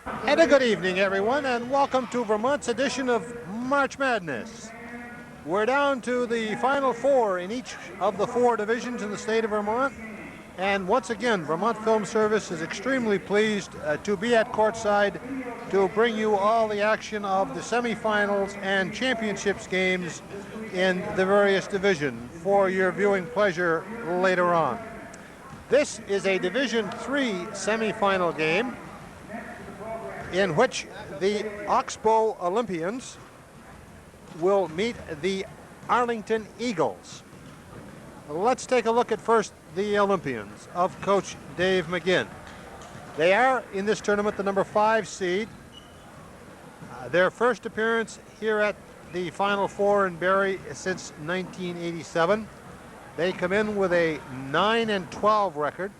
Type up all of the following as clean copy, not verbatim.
And a good evening, everyone, and welcome to Vermont's edition of March Madness. We're down to the Final Four in each of the four divisions in the state of Vermont. And once again, Vermont Film Service is extremely pleased to be at courtside to bring you all the action of the semifinals and championships games in the various divisions for your viewing pleasure later on. This is a Division III semifinal game in which the Oxbow Olympians will meet the Arlington Eagles. Let's take a look at first the Olympians of Coach Dave McGinn. They are in this tournament the number 5 seed. Their first appearance here at the Final Four in Barrie since 1987. They come in with a 9-12 record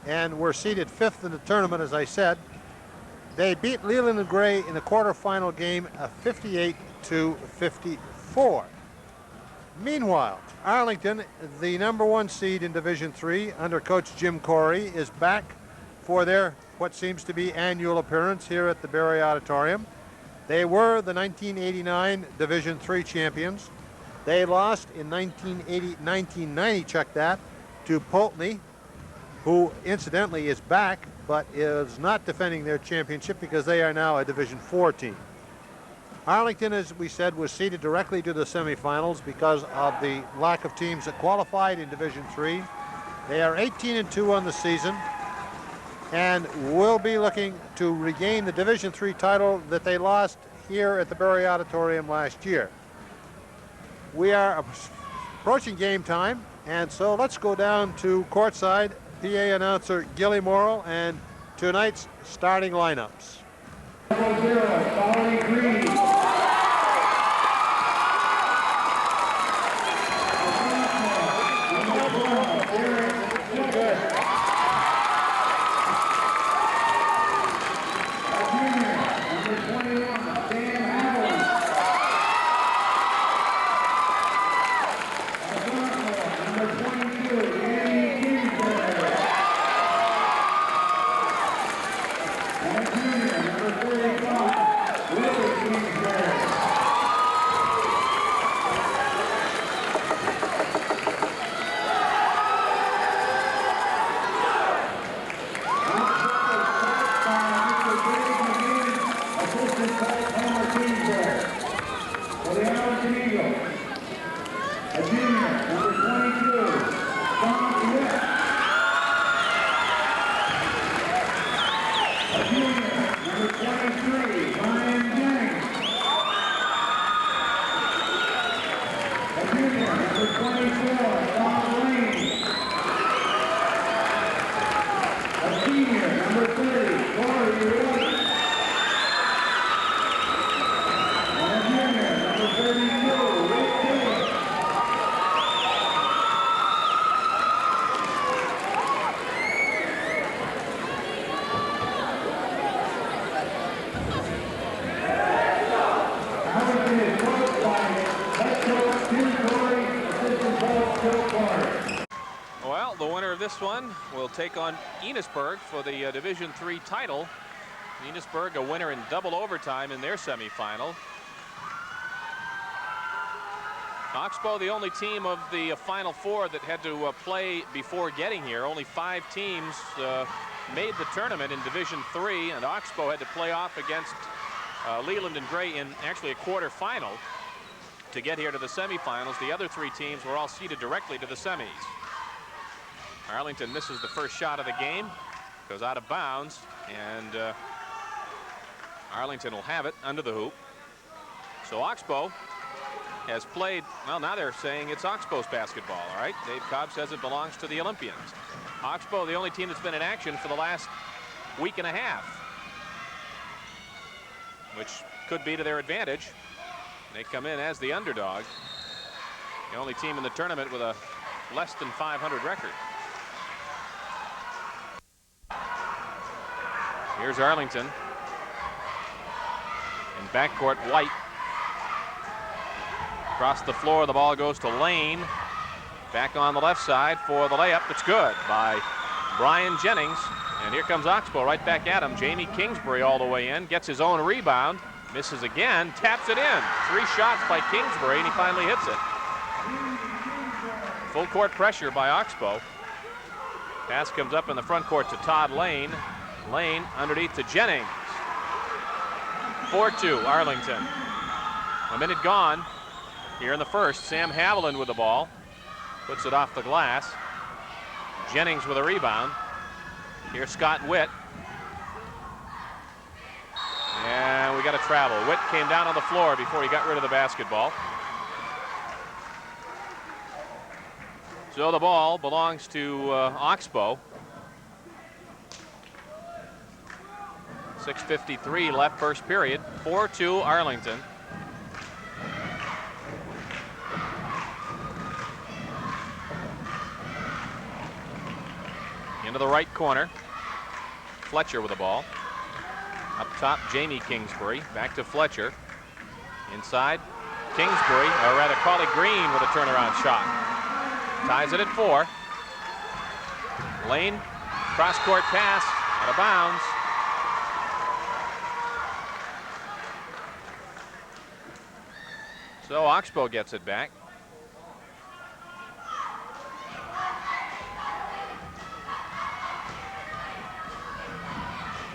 and were seeded 5th in the tournament, as I said. They beat Leland and Gray in the quarterfinal game 58-54. Meanwhile, Arlington, the number 1 seed in Division III under Coach Jim Corey, is back for their what seems to be annual appearance here at the Barrie Auditorium. They were the 1989 Division III champions. They lost in 1990, check that, to Pulteney, who incidentally is back but is not defending their championship because they are now a Division IV team. Arlington, as we said, was seeded directly to the semifinals because of the lack of teams that qualified in Division III. They are 18-2 on the season and will be looking to regain the Division III title that they lost here at the Barrie Auditorium last year. We are approaching game time, and so let's go down to courtside. PA announcer Gilly Morrill and tonight's starting lineups. Well, the winner of this one will take on Enosburg for the Division III title. Enosburg, a winner in double overtime in their semifinal. Oxbow, the only team of the Final Four that had to play before getting here. Only 5 teams made the tournament in Division III, and Oxbow had to play off against Leland and Gray in actually a quarterfinal to get here to the semifinals. The other 3 teams were all seeded directly to the semis. Arlington misses the first shot of the game, goes out of bounds, and Arlington will have it under the hoop. So Oxbow has played, well, now they're saying it's Oxbow's basketball, all right? Dave Cobb says it belongs to the Olympians. Oxbow, the only team that's been in action for the last week and a half, which could be to their advantage. They come in as the underdog, the only team in the tournament with a less than 500 record. Here's Arlington. In backcourt, White. Across the floor, the ball goes to Lane. Back on the left side for the layup. It's good by Brian Jennings. And here comes Oxbow right back at him. Jamie Kingsbury all the way in, gets his own rebound, misses again, taps it in. 3 shots by Kingsbury, and he finally hits it. Full court pressure by Oxbow. Pass comes up in the front court to Todd Lane. Lane underneath to Jennings. 4-2 Arlington. A minute gone here in the first. Sam Haviland with the ball. Puts it off the glass. Jennings with a rebound. Here's Scott Witt. And we got a travel. Witt came down on the floor before he got rid of the basketball. So the ball belongs to Oxbow. 6:53 left first period. 4-2 Arlington. Into the right corner. Fletcher with the ball. Up top, Jamie Kingsbury. Back to Fletcher. Inside, Kingsbury, or rather Cauley Green with a turnaround shot. Ties it at 4. Lane, cross-court pass, out of bounds. So Oxbow gets it back.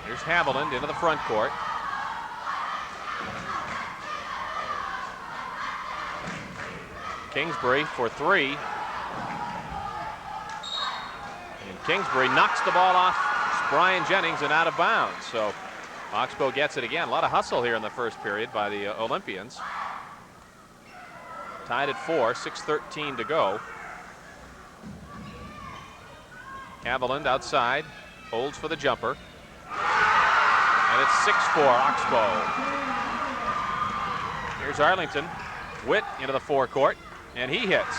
Here's Haviland into the front court. Kingsbury for 3. And Kingsbury knocks the ball off Brian Jennings and out of bounds. So Oxbow gets it again. A lot of hustle here in the first period by the Olympians. Tied at 4, 6:13 to go. Haviland outside, holds for the jumper. And it's 6-4 Oxbow. Here's Arlington. Witt into the forecourt, and he hits.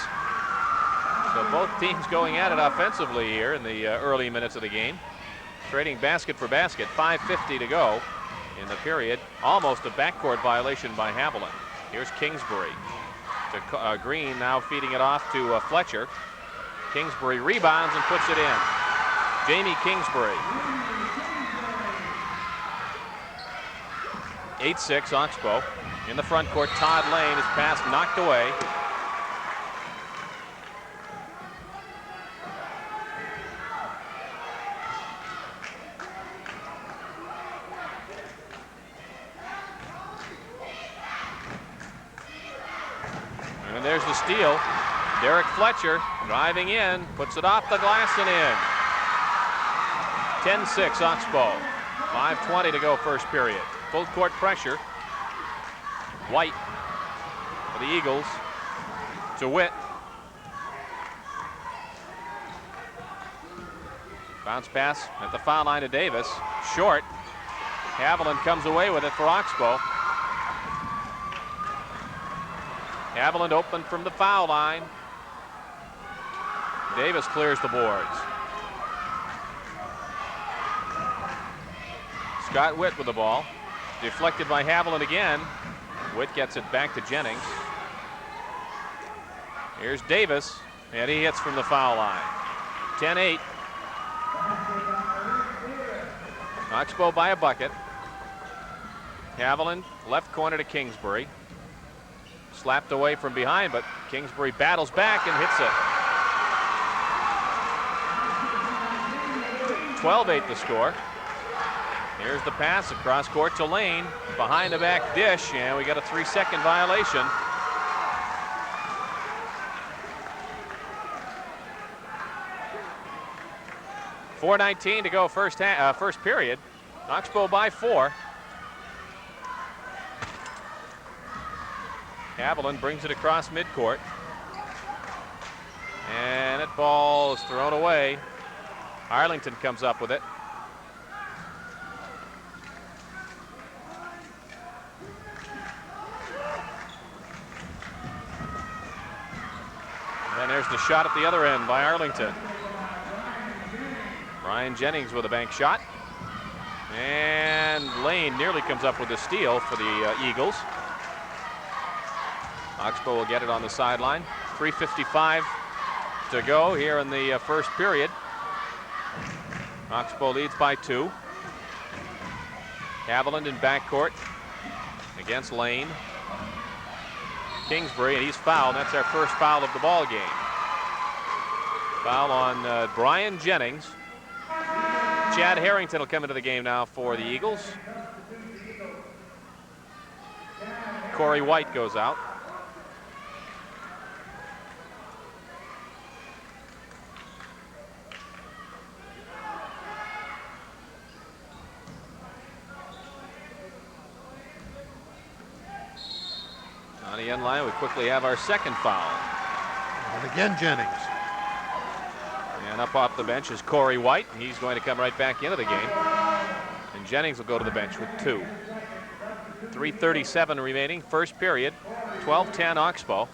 So both teams going at it offensively here in the early minutes of the game. Trading basket for basket, 5:50 to go in the period. Almost a backcourt violation by Haviland. Here's Kingsbury. To Green, now feeding it off to Fletcher. Kingsbury rebounds and puts it in. Jamie Kingsbury. 8-6 Oxbow. In the front court, Todd Lane, his pass knocked away. And there's the steal. Derek Fletcher driving in, puts it off the glass and in. 10-6 Oxbow. 5:20 to go first period. Full court pressure. White for the Eagles to Witt. Bounce pass at the foul line to Davis. Short. Haviland comes away with it for Oxbow. Haviland open from the foul line. Davis clears the boards. Scott Witt with the ball. Deflected by Haviland again. Witt gets it back to Jennings. Here's Davis, and he hits from the foul line. 10-8. Oxbow by a bucket. Haviland, left corner to Kingsbury. Slapped away from behind, but Kingsbury battles back and hits it. 12-8 the score. Here's the pass across court to Lane. Behind the back dish, and we got a 3-second violation. .4:19 to go first period. Oxbow by 4. Haviland brings it across midcourt. And that ball is thrown away. Arlington comes up with it. And there's the shot at the other end by Arlington. Brian Jennings with a bank shot. And Lane nearly comes up with a steal for the Eagles. Oxbow will get it on the sideline. 3:55 to go here in the first period. Oxbow leads by 2. Haviland in backcourt against Lane. Kingsbury, and he's fouled. That's our first foul of the ball game. Foul on Brian Jennings. Chad Harrington will come into the game now for the Eagles. Corey White goes out. On the end line, we quickly have our second foul. And again, Jennings. And up off the bench is Corey White. He's going to come right back into the game. And Jennings will go to the bench with 2. 3:37 remaining, first period. 12-10 Oxbow.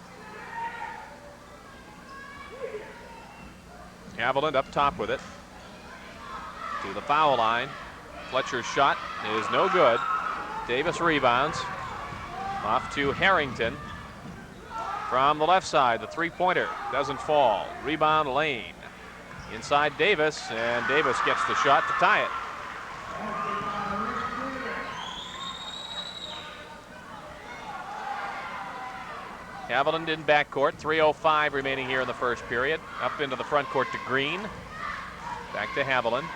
Haviland up top with it. To the foul line. Fletcher's shot is no good. Davis rebounds. Off to Harrington. From the left side, the three-pointer doesn't fall. Rebound Lane. Inside Davis, and Davis gets the shot to tie it. Haviland in backcourt. 3:05 remaining here in the first period. Up into the front court to Green. Back to Haviland.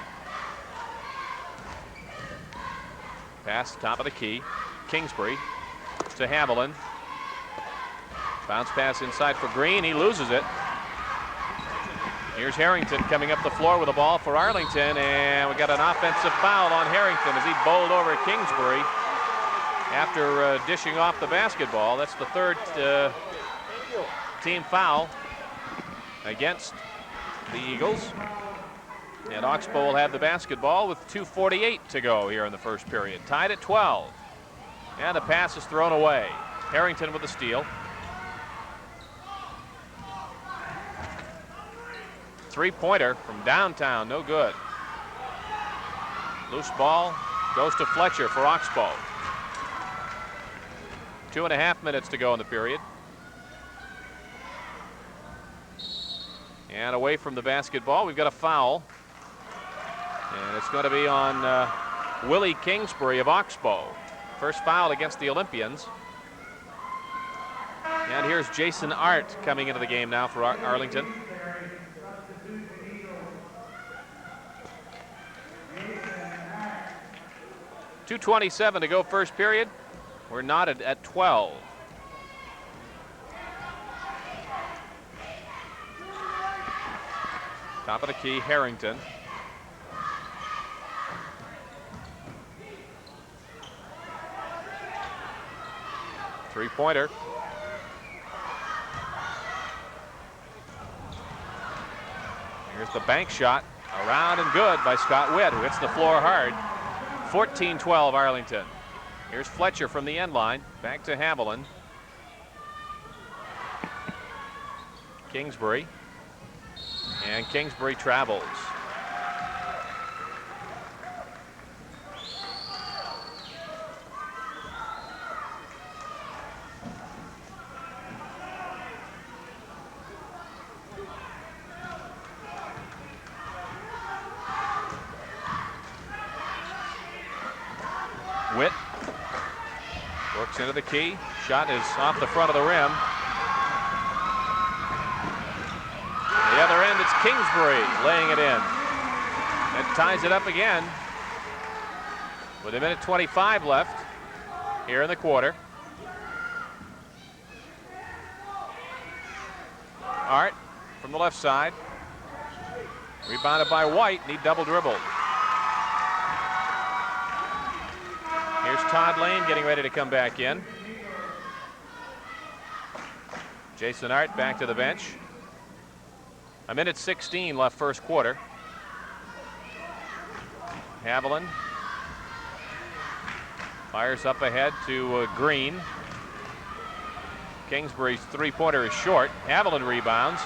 Pass top of the key. Kingsbury to Haviland. Bounce pass inside for Green. He loses it. Here's Harrington coming up the floor with the ball for Arlington, and we got an offensive foul on Harrington as he bowled over Kingsbury after dishing off the basketball. That's the third team foul against the Eagles. And Oxbow will have the basketball with 2:48 to go here in the first period. Tied at 12. And the pass is thrown away. Harrington with the steal. Three-pointer from downtown, no good. Loose ball goes to Fletcher for Oxbow. 2.5 minutes to go in the period. And away from the basketball, we've got a foul. And it's going to be on Willie Kingsbury of Oxbow. First foul against the Olympians. And here's Jason Art coming into the game now for Arlington. .227 to go first period. We're knotted at 12. Top of the key, Harrington. Three-pointer. Here's the bank shot. Around and good by Scott Witt, who hits the floor hard. 14-12 Arlington. Here's Fletcher from the end line. Back to Haviland. Kingsbury. And Kingsbury travels. Witt works into the key. Shot is off the front of the rim. The other end, it's Kingsbury laying it in. That ties it up again with 1:25 left here in the quarter. Art from the left side. Rebounded by White, and he double dribbled. Here's Todd Lane getting ready to come back in. Jason Art back to the bench. 1:16 left first quarter. Haviland fires up ahead to Green. Kingsbury's three-pointer is short. Haviland rebounds.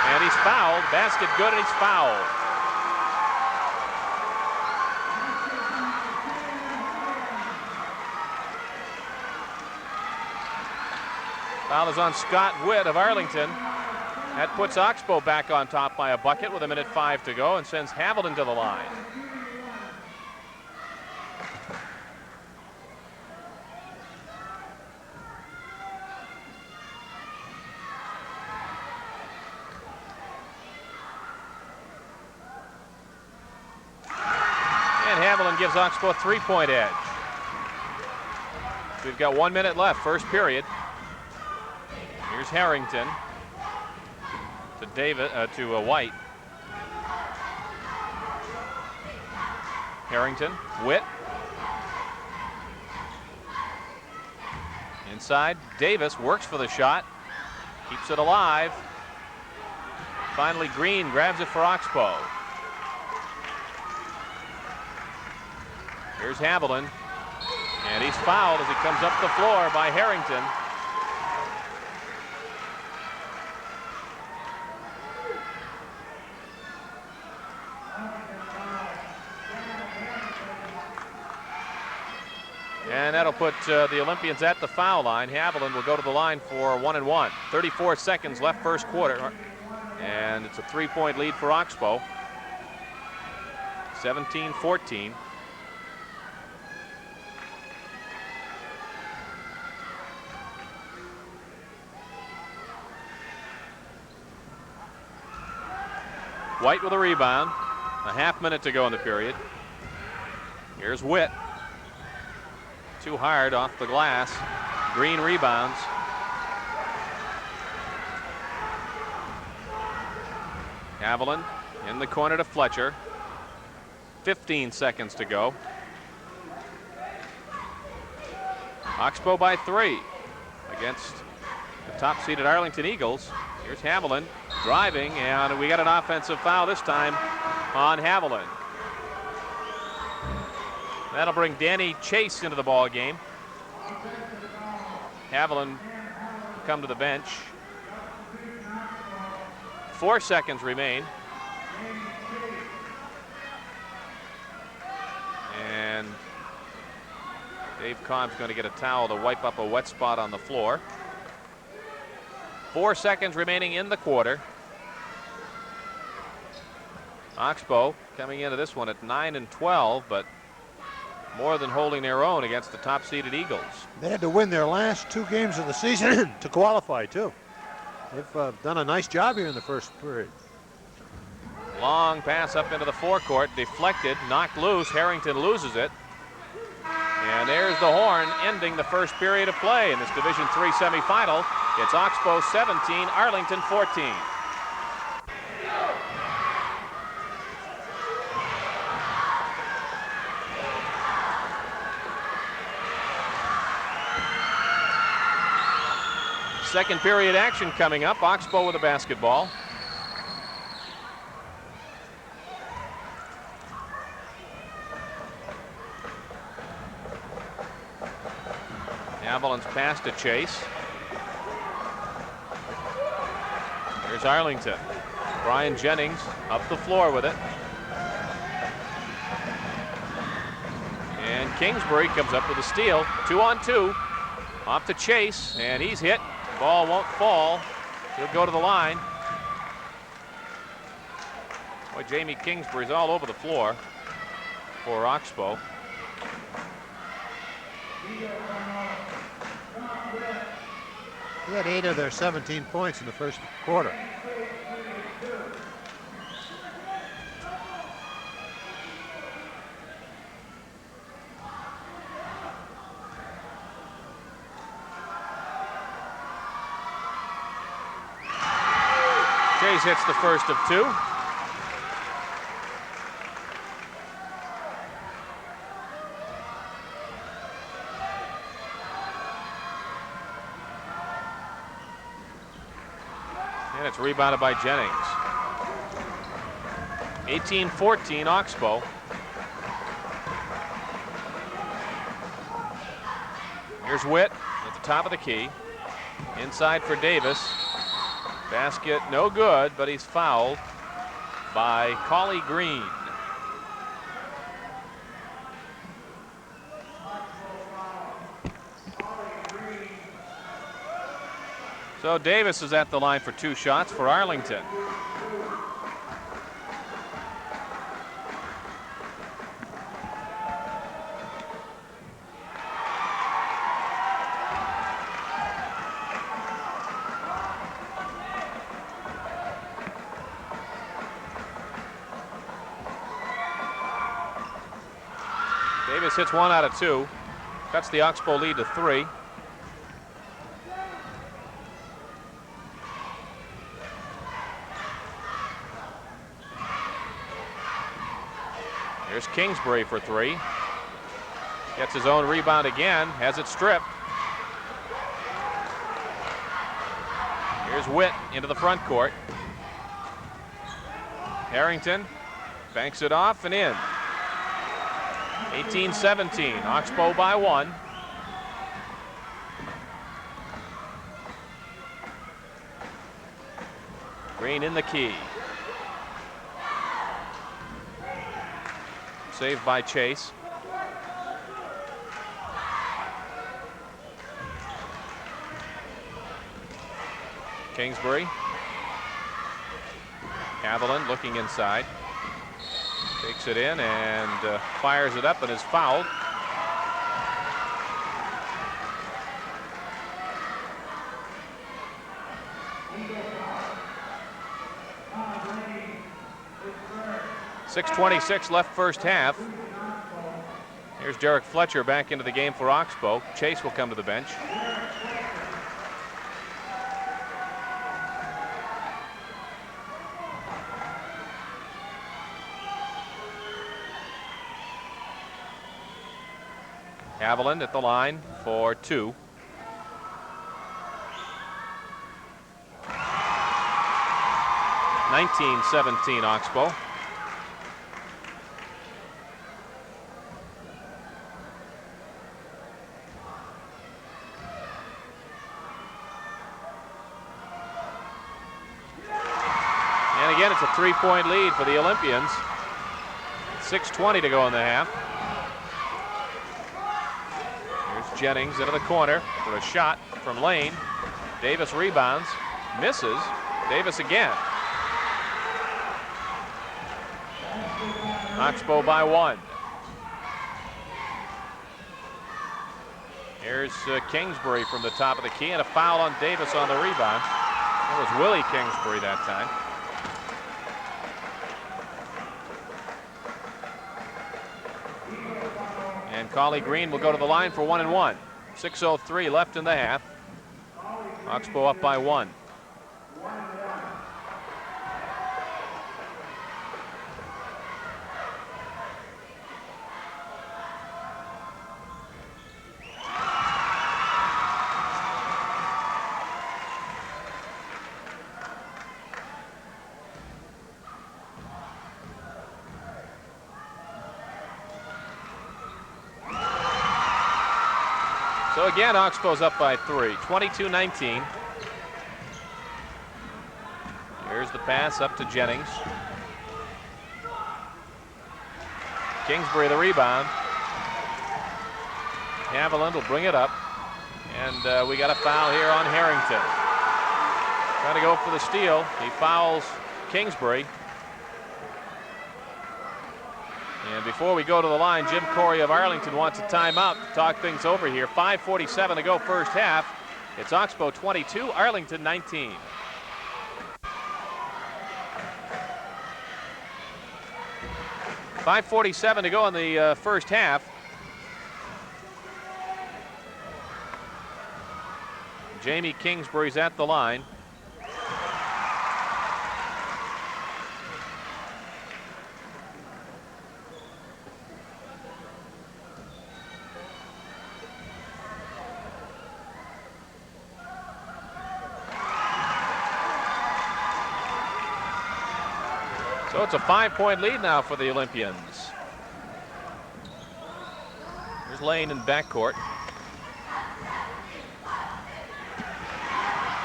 And he's fouled. Basket good, and he's fouled. Foul is on Scott Witt of Arlington. That puts Oxbow back on top by a bucket with 1:05 to go and sends Haviland to the line. And Haviland gives Oxbow a 3-point edge. We've got 1 minute left, first period. Here's Harrington to White. Harrington, Witt. Inside, Davis works for the shot, keeps it alive. Finally, Green grabs it for Oxbow. Here's Haviland, and he's fouled as he comes up the floor by Harrington. And that'll put the Olympians at the foul line. Haviland will go to the line for 1-1. 34 seconds left first quarter. And it's a 3-point lead for Oxbow. 17-14. White with a rebound. A half minute to go in the period. Here's Witt. Too hard off the glass. Green rebounds. Haviland in the corner to Fletcher. 15 seconds to go. Oxbow by 3 against the top-seeded Arlington Eagles. Here's Haviland driving, and we got an offensive foul this time on Haviland. That'll bring Danny Chase into the ball game. Haviland come to the bench. 4 seconds remain. And Dave Cobb's going to get a towel to wipe up a wet spot on the floor. 4 seconds remaining in the quarter. Oxbow coming into this one at 9-12, but more than holding their own against the top-seeded Eagles. They had to win their last 2 games of the season to qualify, too. They've done a nice job here in the first period. Long pass up into the forecourt, deflected, knocked loose. Harrington loses it. And there's the horn ending the first period of play in this Division III semifinal. It's Oxbow 17, Arlington 14. Second period action coming up. Oxbow with a basketball. Haviland's pass to Chase. Here's Arlington. Brian Jennings up the floor with it. And Kingsbury comes up with a steal. 2-on-2. Off to Chase, and he's hit. Ball won't fall. He'll go to the line. Boy, Jamie Kingsbury's all over the floor for Oxbow. He had 8 of their 17 points in the first quarter. Chase hits the first of 2. And it's rebounded by Jennings. 18-14 Oxbow. Here's Witt at the top of the key. Inside for Davis. Basket no good, but he's fouled by Cauley Green. So Davis is at the line for 2 shots for Arlington. Davis hits 1 out of 2. Cuts the Oxbow lead to 3. Here's Kingsbury for 3. Gets his own rebound again, has it stripped. Here's Witt into the front court. Harrington banks it off and in. 18-17, Oxbow by 1. Green in the key. Saved by Chase. Kingsbury. Haviland looking inside. Takes it in and fires it up and is fouled. .6:26 left first half. Here's Derek Fletcher back into the game for Oxbow. Chase will come to the bench. Haviland at the line for 2. .19-17 Oxbow. And again, it's a 3-point lead for the Olympians. 6:20 to go in the half. Jennings into the corner for a shot from Lane. Davis rebounds, misses. Davis again. Oxbow by 1. Here's Kingsbury from the top of the key, and a foul on Davis on the rebound. It was Willie Kingsbury that time. And Cauley Green will go to the line for 1 and 1. 6:03 left in the half. Oxbow up by 1. So again, Oxbow's up by 3, 22-19. Here's the pass up to Jennings. Kingsbury the rebound. Haviland will bring it up. And we got a foul here on Harrington. Trying to go for the steal. He fouls Kingsbury. And before we go to the line, Jim Corey of Arlington wants a timeout to talk things over here. 5:47 to go first half. It's Oxbow 22, Arlington 19. .547 to go in the first half. Jamie Kingsbury's at the line. So it's a 5-point lead now for the Olympians. Here's Lane in backcourt.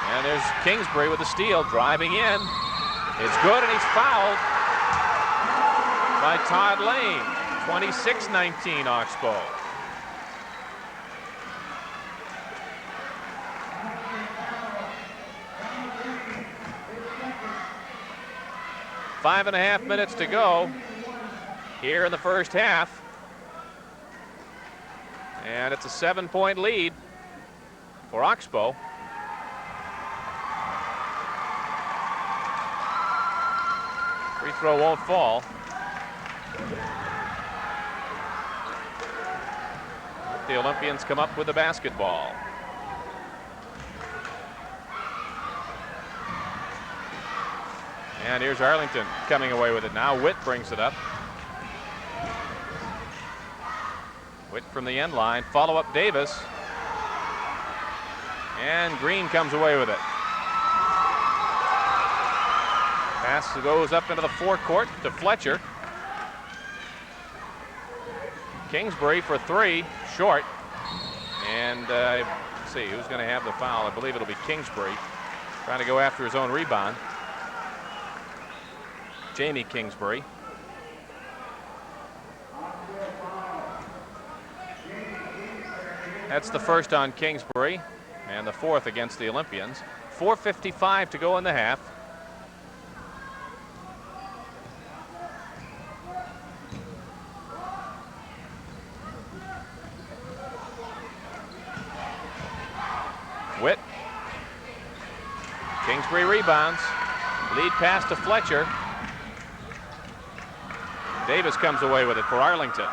And there's Kingsbury with the steal, driving in. It's good, and he's fouled by Todd Lane. 26-19 Oxbow. 5.5 minutes to go here in the first half. And it's a 7-point lead for Oxbow. Free throw won't fall. The Olympians come up with the basketball. And here's Arlington coming away with it now. Witt brings it up. Witt from the end line. Follow up Davis. And Green comes away with it. Pass goes up into the forecourt to Fletcher. Kingsbury for three, short. And let's see who's going to have the foul. I believe it'll be Kingsbury trying to go after his own rebound. Jamie Kingsbury. That's the first on Kingsbury and the fourth against the Olympians. 4:55 to go in the half. Witt. Kingsbury rebounds. Lead pass to Fletcher. Davis comes away with it for Arlington.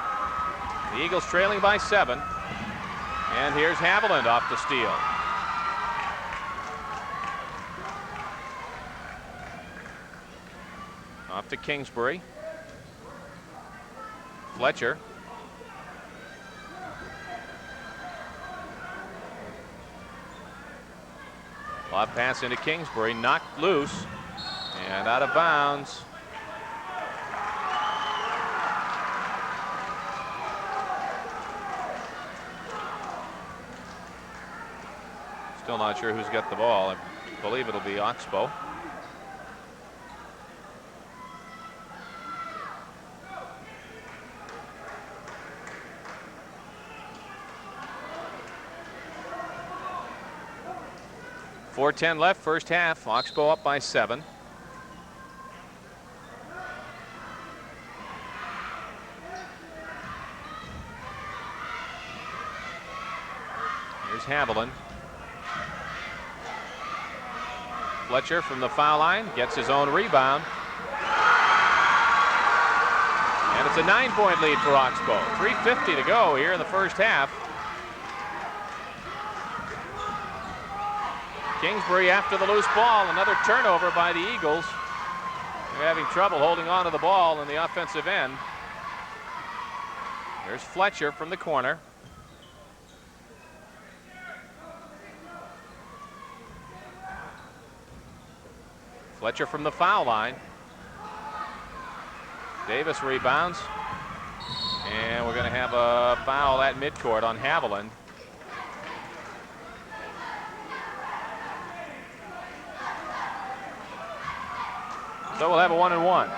The Eagles trailing by 7. And here's Haviland off the steal. Off to Kingsbury. Fletcher. Lob pass into Kingsbury, knocked loose and out of bounds. Still not sure who's got the ball. I believe it'll be Oxbow. .410 left, first half. Oxbow up by 7. Here's Haviland. Fletcher from the foul line gets his own rebound. And it's a 9-point lead for Oxbow. 3:50 to go here in the first half. Kingsbury after the loose ball. Another turnover by the Eagles. They're having trouble holding on to the ball in the offensive end. There's Fletcher from the corner. Fletcher from the foul line. Davis rebounds. And we're going to have a foul at midcourt on Haviland. So we'll have a 1-and-1.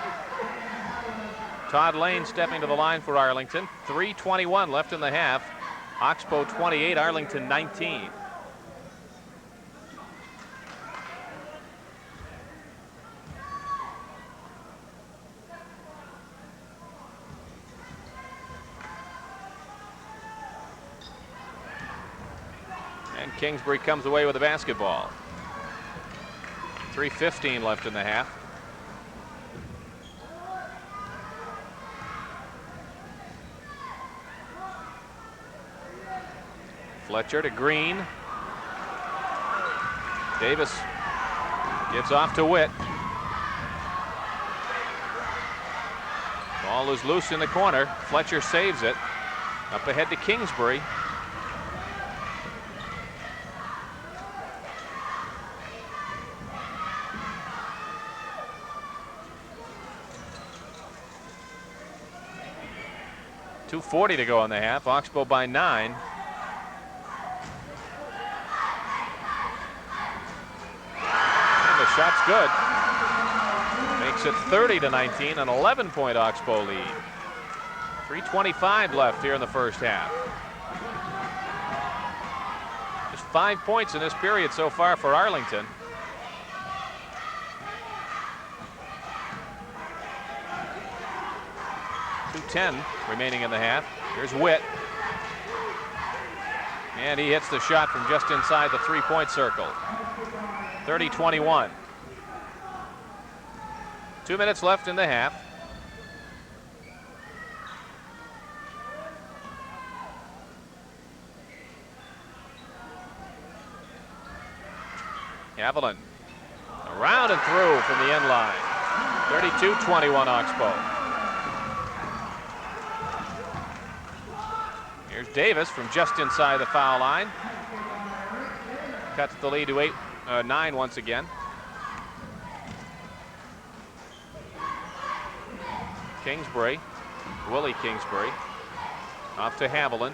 Todd Lane stepping to the line for Arlington. 3:21 left in the half. Oxbow 28, Arlington 19. And Kingsbury comes away with the basketball. 3:15 left in the half. Fletcher to Green. Davis gives off to Witt. Ball is loose in the corner. Fletcher saves it. Up ahead to Kingsbury. .240 to go in the half. Oxbow by 9. Shot's good. Makes it 30-19, an 11-point Oxbow lead. 3:25 left here in the first half. Just 5 points in this period so far for Arlington. 2:10 remaining in the half. Here's Witt. And he hits the shot from just inside the three-point circle. 30-21. 2 minutes left in the half. Haviland around and through from the end line. 32-21 Oxbow. Here's Davis from just inside the foul line. Cuts the lead to 9 once again. Kingsbury, Willie Kingsbury, off to Haviland.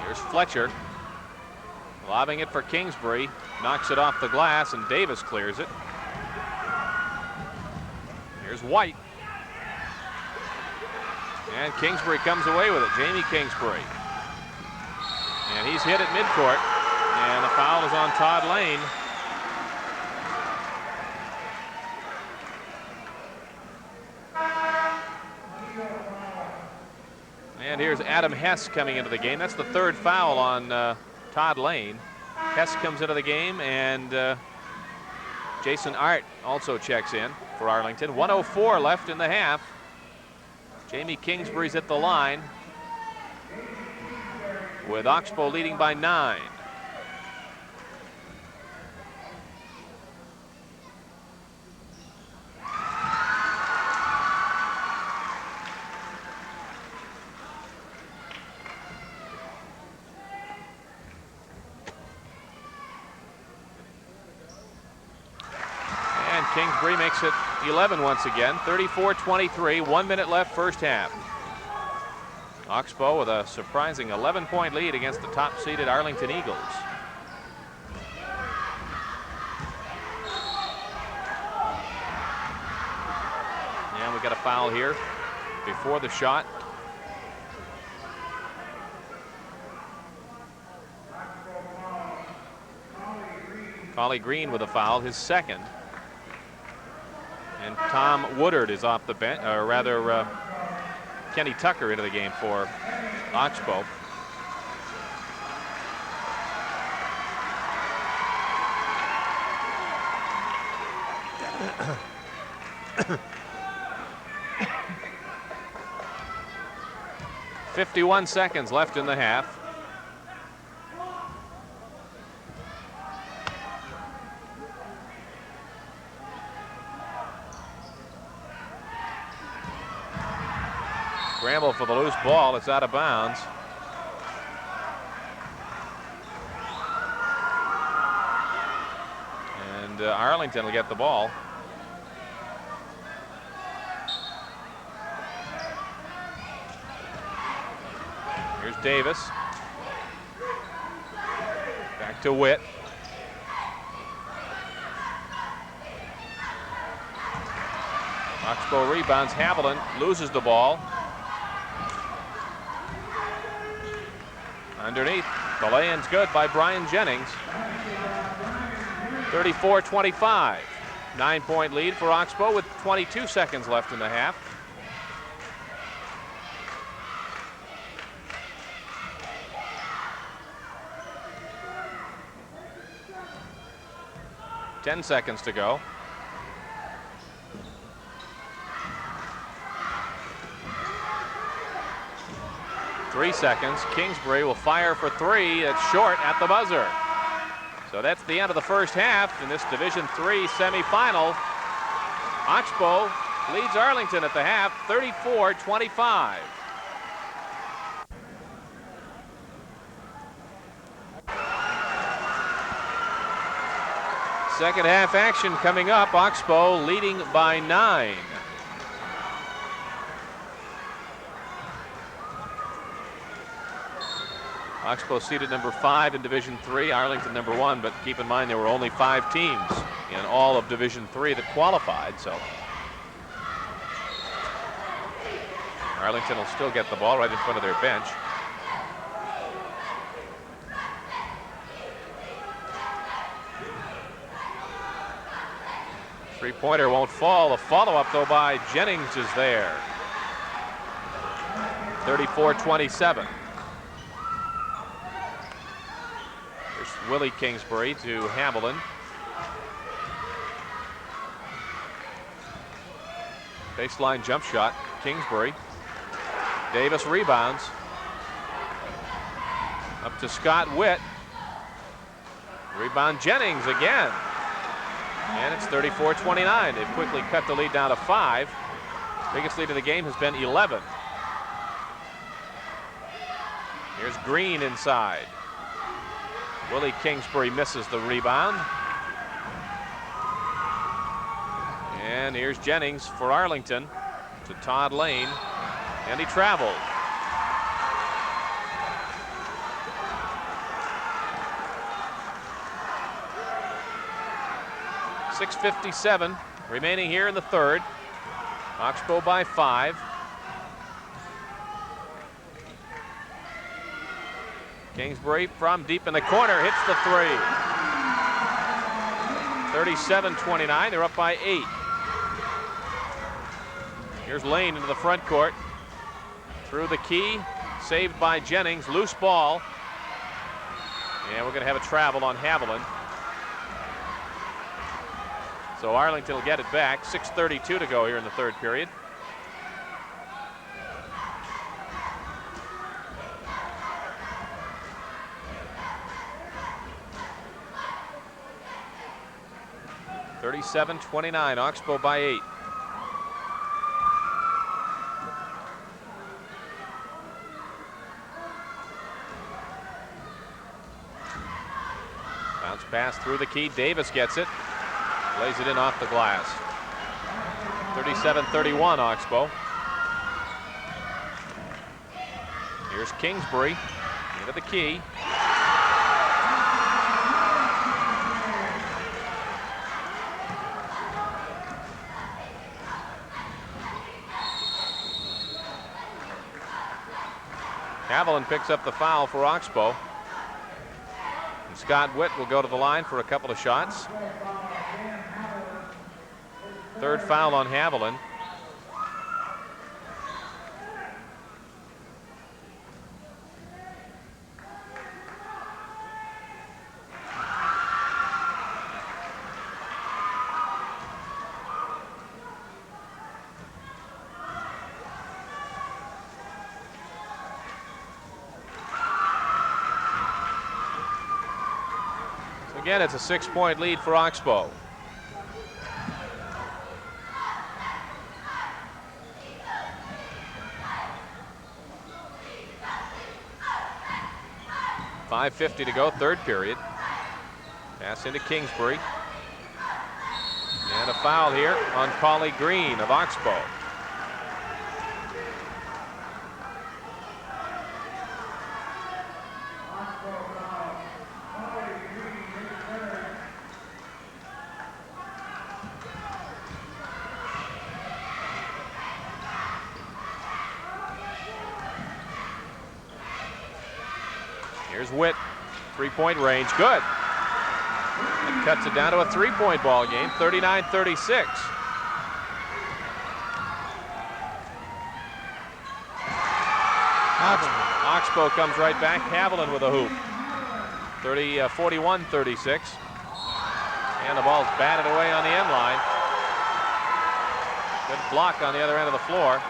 Here's Fletcher, lobbing it for Kingsbury, knocks it off the glass, and Davis clears it. Here's White. And Kingsbury comes away with it, Jamie Kingsbury. And he's hit at midcourt, and the foul is on Todd Lane. And here's Adam Hess coming into the game. That's the third foul on Todd Lane. Hess comes into the game, and Jason Art also checks in for Arlington. 1:04 left in the half. Jamie Kingsbury's at the line, with Oxbow leading by 9. Kingsbury makes it 11 once again. 34-23, 1 minute left first half. Oxbow with a surprising 11-point lead against the top-seeded Arlington Eagles. And we got a foul here before the shot. Collie Green with a foul, his second. And Tom Woodard is off the bench, or rather Kenny Tucker into the game for Oxbow. .51 seconds left in the half. Scramble for the loose ball. It's out of bounds. And Arlington will get the ball. Here's Davis. Back to Witt. Oxbow rebounds. Haviland loses the ball. Underneath, the lay-in's good by Brian Jennings. 34-25. 9-point lead for Oxbow with 22 seconds left in the half. Ten seconds to go. Three seconds. Kingsbury will fire for three. It's short at the buzzer. So that's the end of the first half in this Division III semifinal. Oxbow leads Arlington at the half, 34-25. Second half action coming up. Oxbow leading by 9. Oxbow seated number 5 in Division III, Arlington number 1, but keep in mind there were only 5 teams in all of Division III that qualified, so Arlington will still get the ball right in front of their bench. Three-pointer won't fall. The follow-up, though, by Jennings is there. 34-27. Here's Willie Kingsbury to Hamilton. Baseline jump shot. Kingsbury. Davis rebounds. Up to Scott Witt. Rebound Jennings again. And it's 34-29. They've quickly cut the lead down to 5. Biggest lead of the game has been 11. Here's Green inside. Willie Kingsbury misses the rebound. And here's Jennings for Arlington to Todd Lane. And he traveled. .657 remaining here in the third. Oxbow by 5. Kingsbury from deep in the corner hits the 3. 37-29. They're up by 8. Here's Lane into the front court. Through the key. Saved by Jennings. Loose ball. And we're going to have a travel on Haviland. So Arlington will get it back. 6:32 to go here in the third period. .37-29. Oxbow by 8. Bounce pass through the key. Davis gets it. Lays it in off the glass. 37-31 Oxbow. Here's Kingsbury into the key. Haviland picks up the foul for Oxbow. And Scott Witt will go to the line for a couple of shots. Third foul on Haviland. So again, it's a 6-point lead for Oxbow. .550 to go, third period. Pass into Kingsbury. And a foul here on Paulie Green of Oxbow. Here's Witt, three-point range, good. That cuts it down to a 3-point ball game, 39-36. Oxbow comes right back. Haviland with a hoop. 41-36. And the ball's batted away on the end line. Good block on the other end of the floor.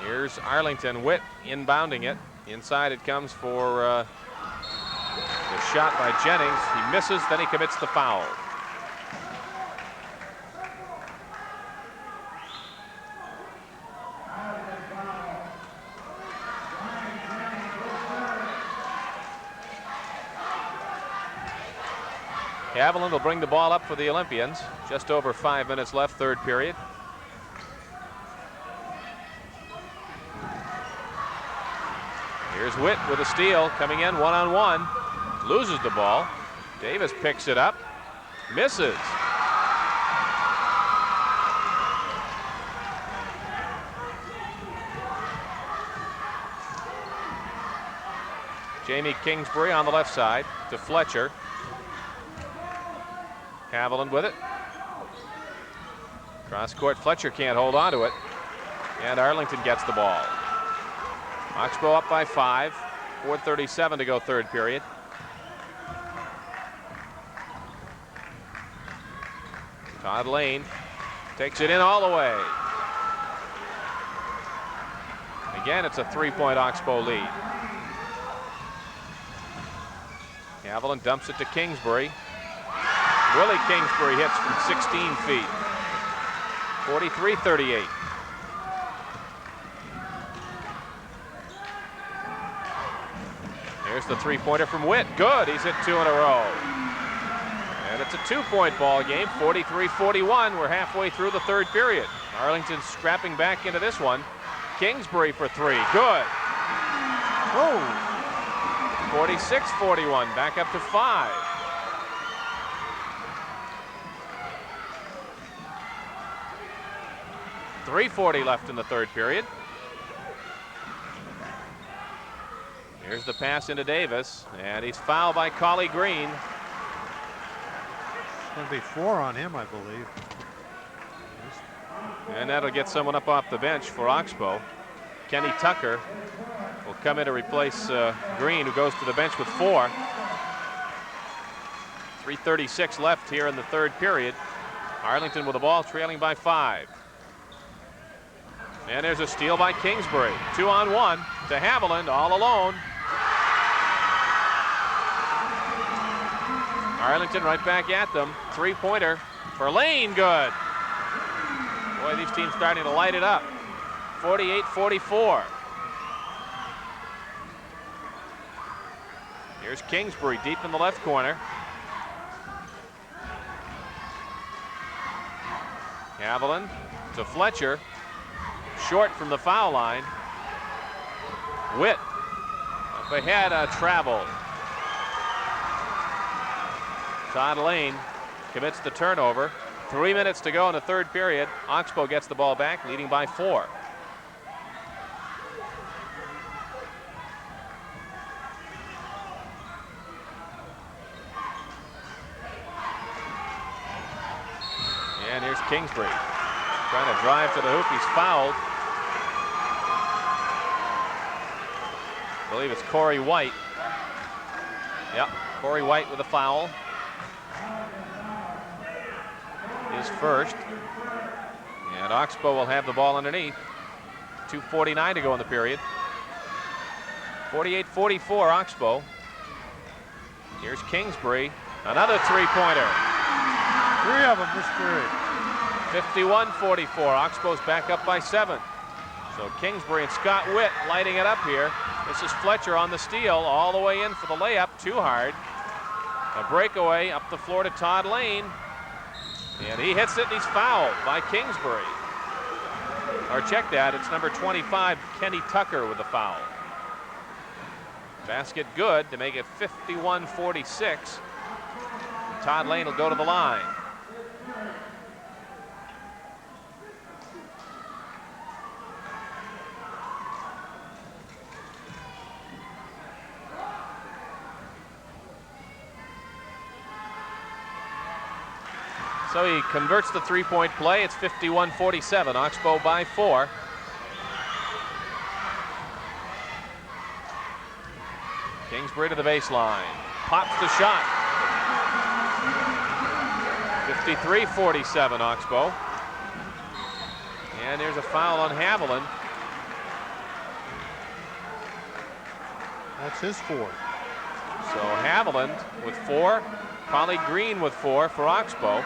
Here's Arlington. Witt inbounding it. Inside it comes for the shot by Jennings. He misses, then he commits the foul. Haviland will bring the ball up for the Olympians. Just over 5 minutes left, third period. Here's Witt with a steal, coming in one-on-one. Loses the ball. Davis picks it up. Misses. Jamie Kingsbury on the left side to Fletcher. Haviland with it. Cross court, Fletcher can't hold on to it. And Arlington gets the ball. Oxbow up by 5. 4:37 to go, third period. Todd Lane takes it in all the way. Again, it's a 3-point Oxbow lead. Haviland dumps it to Kingsbury. Willie Kingsbury hits from 16 feet. 43-38. Here's the three-pointer from Witt. Good. He's hit 2 in a row. And it's a 2-point ball game. 43-41. We're halfway through the third period. Arlington scrapping back into this one. Kingsbury for 3. Good. Oh. 46-41. Back up to 5. .340 left in the third period. Here's the pass into Davis, and he's fouled by Collie Green. It's going to be 4 on him, I believe. And that'll get someone up off the bench for Oxbow. Kenny Tucker will come in to replace Green, who goes to the bench with 4. 3:36 left here in the third period. Arlington with the ball, trailing by 5. And there's a steal by Kingsbury. 2-on-1 to Haviland, all alone. Arlington right back at them. 3-pointer for Lane, good. Boy, these teams starting to light it up. 48-44. Here's Kingsbury deep in the left corner. Haviland to Fletcher. Short from the foul line. Witt up ahead, travel. Todd Lane commits the turnover. 3 minutes to go in the third period. Oxbow gets the ball back, leading by 4. And here's Kingsbury trying to drive to the hoop. He's fouled. I believe it's Corey White. Yep, Corey White with a foul. His first. And Oxbow will have the ball underneath. 2:49 to go in the period. 48-44 Oxbow. Here's Kingsbury. Another 3-pointer. 3 of them, just 3. 51-44. Oxbow's back up by 7. So Kingsbury and Scott Witt lighting it up here. This is Fletcher on the steal, all the way in for the layup. Too hard. A breakaway up the floor to Todd Lane. And he hits it, and he's fouled by Kingsbury. Or check that, it's number 25, Kenny Tucker, with the foul. Basket good to make it 51-46. Todd Lane will go to the line. So he converts the 3-point play. It's 51-47. Oxbow by 4. Kingsbury to the baseline. Pops the shot. 53-47 Oxbow. And there's a foul on Haviland. That's his 4th. So Haviland with 4. Collie Green with 4 for Oxbow.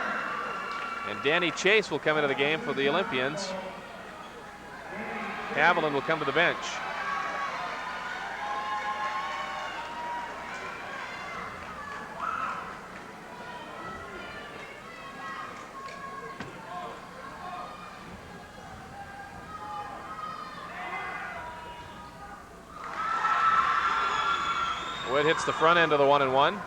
And Danny Chase will come into the game for the Olympians. Haviland will come to the bench. Wood hits the front end of the 1-and-1.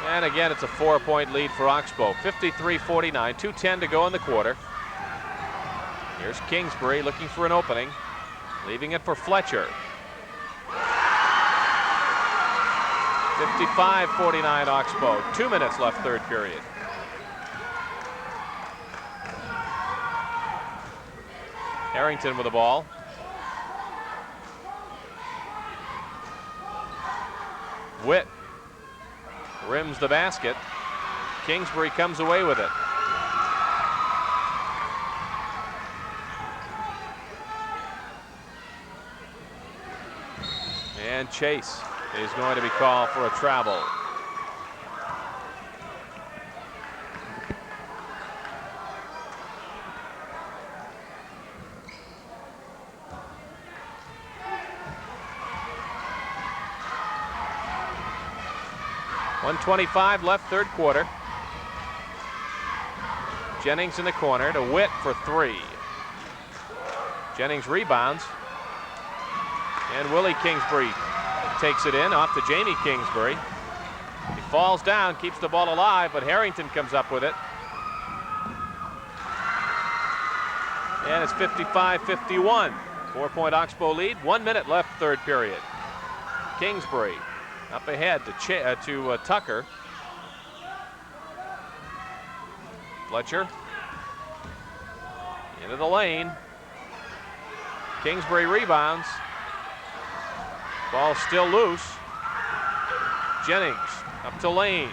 And And again, it's a 4-point lead for Oxbow. 53-49, 2:10 to go in the quarter. Here's Kingsbury looking for an opening, leaving it for Fletcher. 55-49 Oxbow. 2 minutes left, third period. Harrington with the ball. Witt rims the basket. Kingsbury comes away with it. And Chase is going to be called for a travel. .125 left, third quarter. Jennings in the corner to Witt for three. Jennings rebounds. And Willie Kingsbury takes it in off to Jamie Kingsbury. He falls down, keeps the ball alive, but Harrington comes up with it. And it's 55-51. 4-point Oxbow lead. 1 minute left, third period. Kingsbury up ahead to Tucker. Fletcher into the lane. Kingsbury rebounds. Ball still loose. Jennings up to Lane.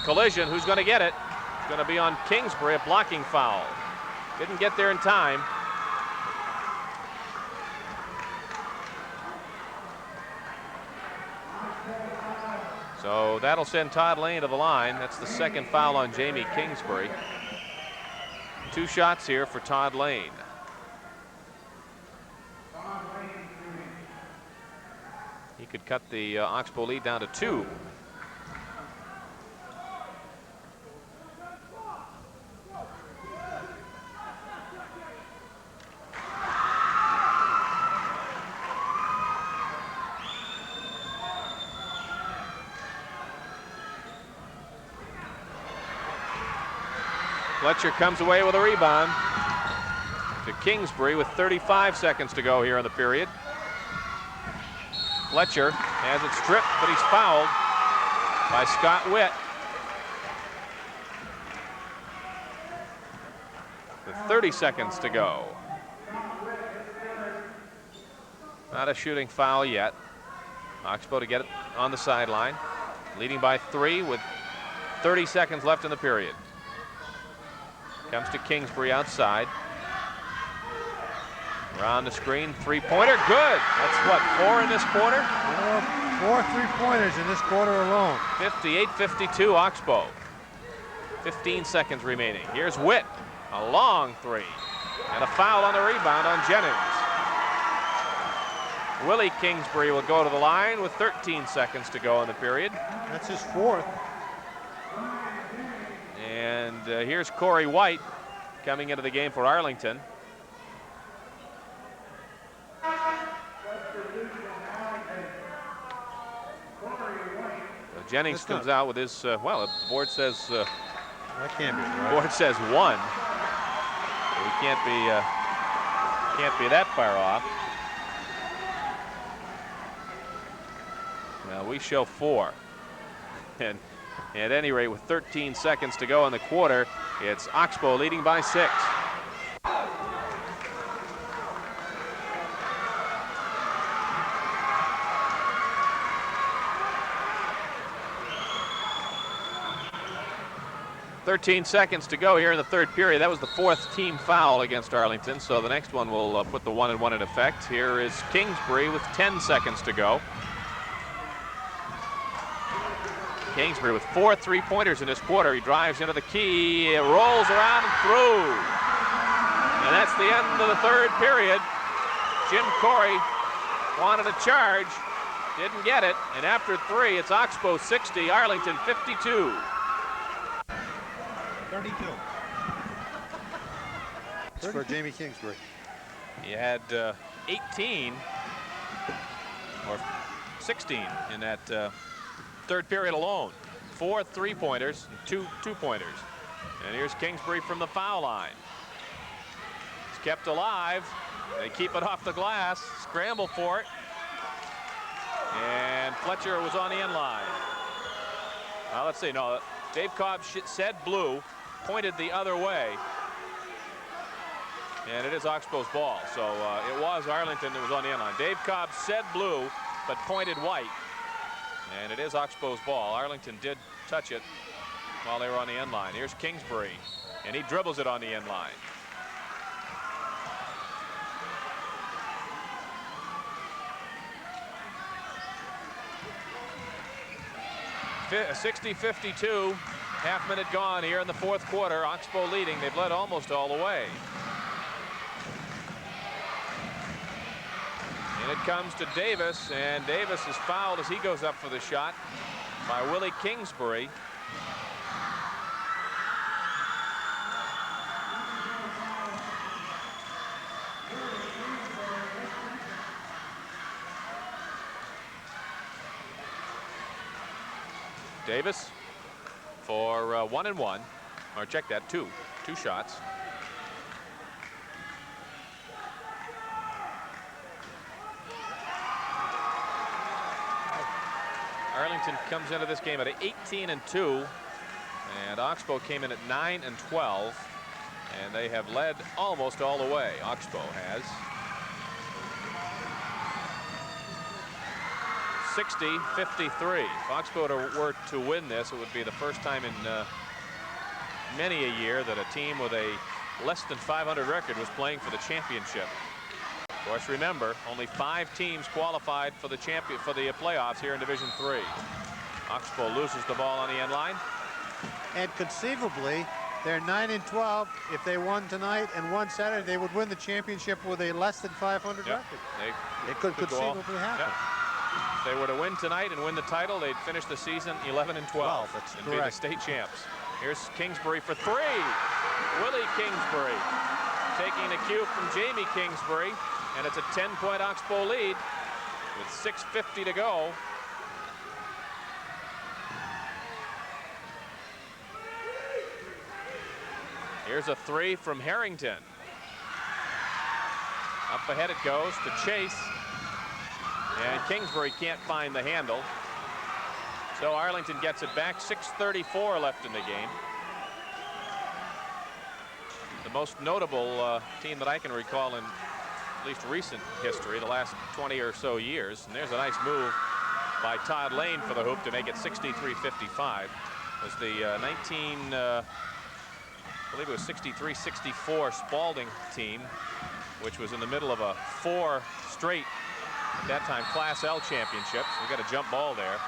Collision, who's going to get it? It's going to be on Kingsbury, a blocking foul. Didn't get there in time. So that'll send Todd Lane to the line. That's the second foul on Jamie Kingsbury. 2 shots here for Todd Lane. He could cut the Oxbow lead down to 2. Fletcher comes away with a rebound to Kingsbury with 35 seconds to go here in the period. Fletcher has it stripped, but he's fouled by Scott Witt. With 30 seconds to go. Not a shooting foul yet. Oxbow to get it on the sideline. Leading by 3 with 30 seconds left in the period. Comes to Kingsbury outside. Around the screen, three-pointer, good. That's what, 4 in this quarter? 4 3-pointers in this quarter alone. 58-52 Oxbow. 15 seconds remaining. Here's Witt, a long 3. And a foul on the rebound on Jennings. Willie Kingsbury will go to the line with 13 seconds to go in the period. That's his 4th. And here's Corey White coming into the game for Arlington. Jennings comes out with his, well, the board says, that can't be right. The board says 1. So we can't be that far off. Well, we show 4. And at any rate, with 13 seconds to go in the quarter, it's Oxbow leading by 6. .13 seconds to go here in the third period. That was the 4th team foul against Arlington, so the next one will put the 1-and-1 in effect. Here is Kingsbury with 10 seconds to go. Kingsbury with 4 3-pointers in this quarter. He drives into the key, rolls around and through. And that's the end of the third period. Jim Corey wanted a charge, didn't get it, and after 3, it's Oxbow 60, Arlington 52. 32. That's for Jamie Kingsbury. He had 18 or 16 in that third period alone. 4 3-pointers and 2 2-pointers. And here's Kingsbury from the foul line. It's kept alive. They keep it off the glass. Scramble for it. And Fletcher was on the end line. Well, let's see. No, Dave Cobb said blue, pointed the other way. And it is Oxbow's ball. So it was Arlington that was on the end line. Dave Cobb said blue, but pointed white. And it is Oxbow's ball. Arlington did touch it while they were on the end line. Here's Kingsbury, and he dribbles it on the end line. 60-52, half-minute gone here in the fourth quarter. Oxbow leading. They've led almost all the way. And it comes to Davis, and Davis is fouled as he goes up for the shot by Willie Kingsbury. Davis for 1 and 1, or check that, two shots. Arlington comes into this game at 18 and 2, and Oxbow came in at 9 and 12, and they have led almost all the way. Oxbow has. 60-53. If Oxbow were to win this, it would be the first time in many a year that a team with a less than 500 record was playing for the championship. Of course, remember, only 5 teams qualified for the playoffs here in Division III. Oxbow loses the ball on the end line. And conceivably, they're 9 and 12. If they won tonight and won Saturday, they would win the championship with a less than 500 record. It could conceivably happen. Yep. If they were to win tonight and win the title, they'd finish the season 11 and 12 and be the state champs. Here's Kingsbury for 3. Willie Kingsbury taking the cue from Jamie Kingsbury, and it's a 10-point Oxbow lead with 6:50 to go. Here's a 3 from Harrington. Up ahead it goes to Chase. And Kingsbury can't find the handle. So Arlington gets it back. 6:34 left in the game. The most notable team that I can recall in at least recent history, the last 20 or so years. And there's a nice move by Todd Lane for the hoop to make it 63-55. It was the I believe it was 63-64 Spalding team, which was in the middle of a 4 straight, at that time, Class L championships. We got a jump ball there.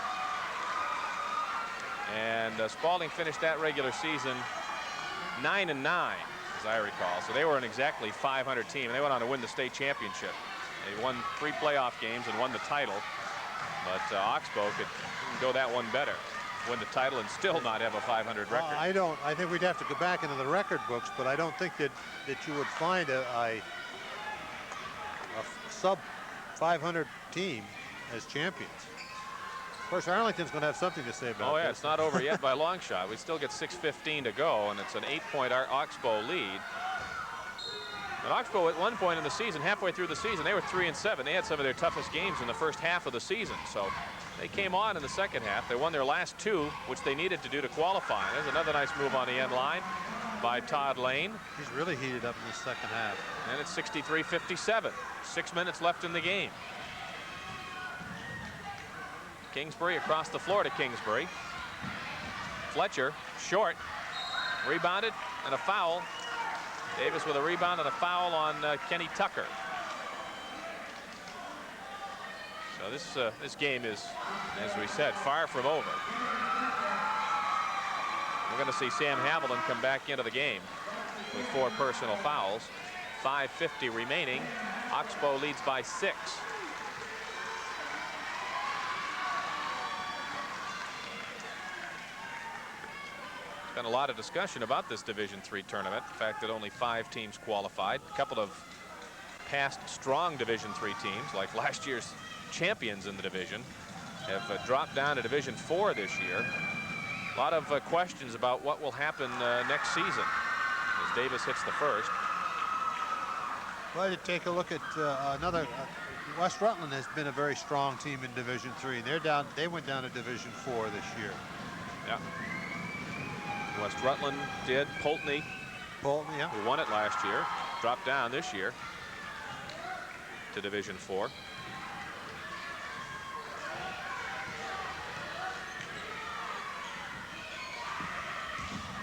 And Spalding finished that regular season 9 and 9, as I recall. So they were an exactly 500 team, and they went on to win the state championship. They won 3 playoff games and won the title. But Oxbow could go that one better, win the title and still not have a 500 record. I think we'd have to go back into the record books, but I don't think that you would find a sub 500 team as champions. Of course, Arlington's going to have something to say about Oh yeah, this. it's not over yet by a long shot. We still get 6:15 to go, and it's an 8-point Oxbow lead. And Oxbow at one point in the season, halfway through the season, they were 3 and 7. They had some of their toughest games in the first half of the season. So they came on in the second half. They won their last 2, which they needed to do to qualify. There's another nice move on the end line by Todd Lane. He's really heated up in the second half. And it's 63-57. 6 minutes left in the game. Kingsbury across the floor to Kingsbury. Fletcher, short, rebounded, and a foul. Davis with a rebound and a foul on Kenny Tucker. So this game is, as we said, far from over. We're going to see Sam Hamilton come back into the game with 4 personal fouls. 5:50 remaining. Oxbow leads by 6. Been a lot of discussion about this Division III tournament. The fact that only 5 teams qualified. A couple of past strong Division III teams, like last year's champions in the division, have dropped down to Division IV this year. A lot of questions about what will happen next season as Davis hits the first. Well, you take a look at another. West Rutland has been a very strong team in Division III. They went down to Division IV this year. Yeah. West Rutland did. Pulteney, yeah. who won it last year, dropped down this year to Division IV.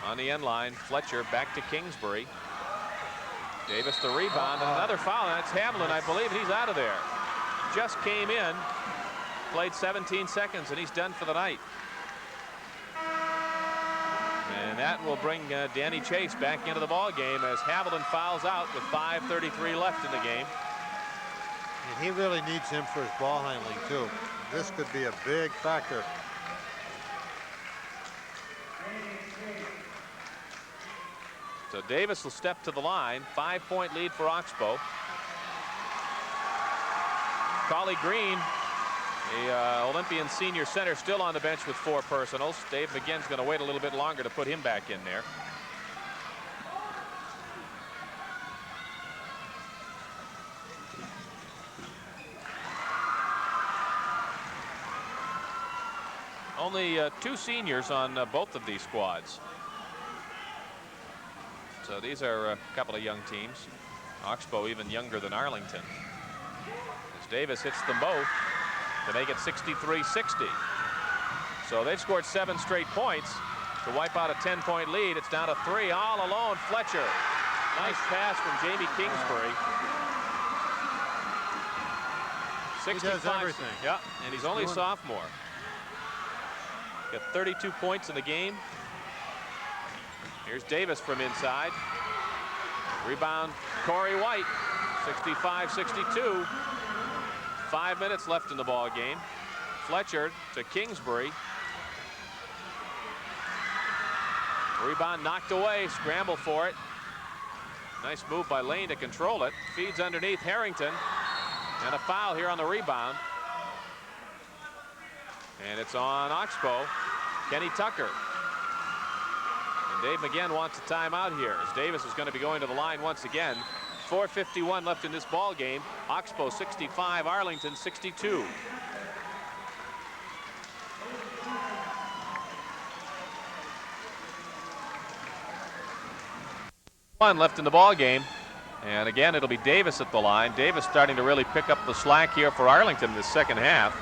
On the end line, Fletcher back to Kingsbury. Davis the rebound, and another foul, and it's Hamlin, I believe, and he's out of there. Just came in, played 17 seconds, and he's done for the night. And that will bring Danny Chase back into the ball game as Hamilton fouls out with 5:33 left in the game. And he really needs him for his ball handling too. This could be a big factor. So Davis will step to the line. 5-point lead for Oxbow. Collie Green, the Olympian senior center, still on the bench with 4 personals. Dave McGinn's going to wait a little bit longer to put him back in there. Only 2 seniors on both of these squads. So these are a couple of young teams. Oxbow even younger than Arlington. As Davis hits them both to make it 63-60. So they've scored 7 straight points to wipe out a 10-point lead. It's down to 3 all alone. Fletcher. Nice pass from Jamie Kingsbury. He does everything. Yeah, and he's only a sophomore. Got 32 points in the game. Here's Davis from inside. Rebound, Corey White. 65-62. 5 minutes left in the ball game. Fletcher to Kingsbury. Rebound knocked away. Scramble for it. Nice move by Lane to control it. Feeds underneath Harrington. And a foul here on the rebound. And it's on Oxbow. Kenny Tucker. And Dave McGinn wants a timeout here as Davis is going to be going to the line once again. 4:51 left in this ball game. Oxbow 65, Arlington 62. One left in the ball game, and again it'll be Davis at the line. Davis starting to really pick up the slack here for Arlington in the second half.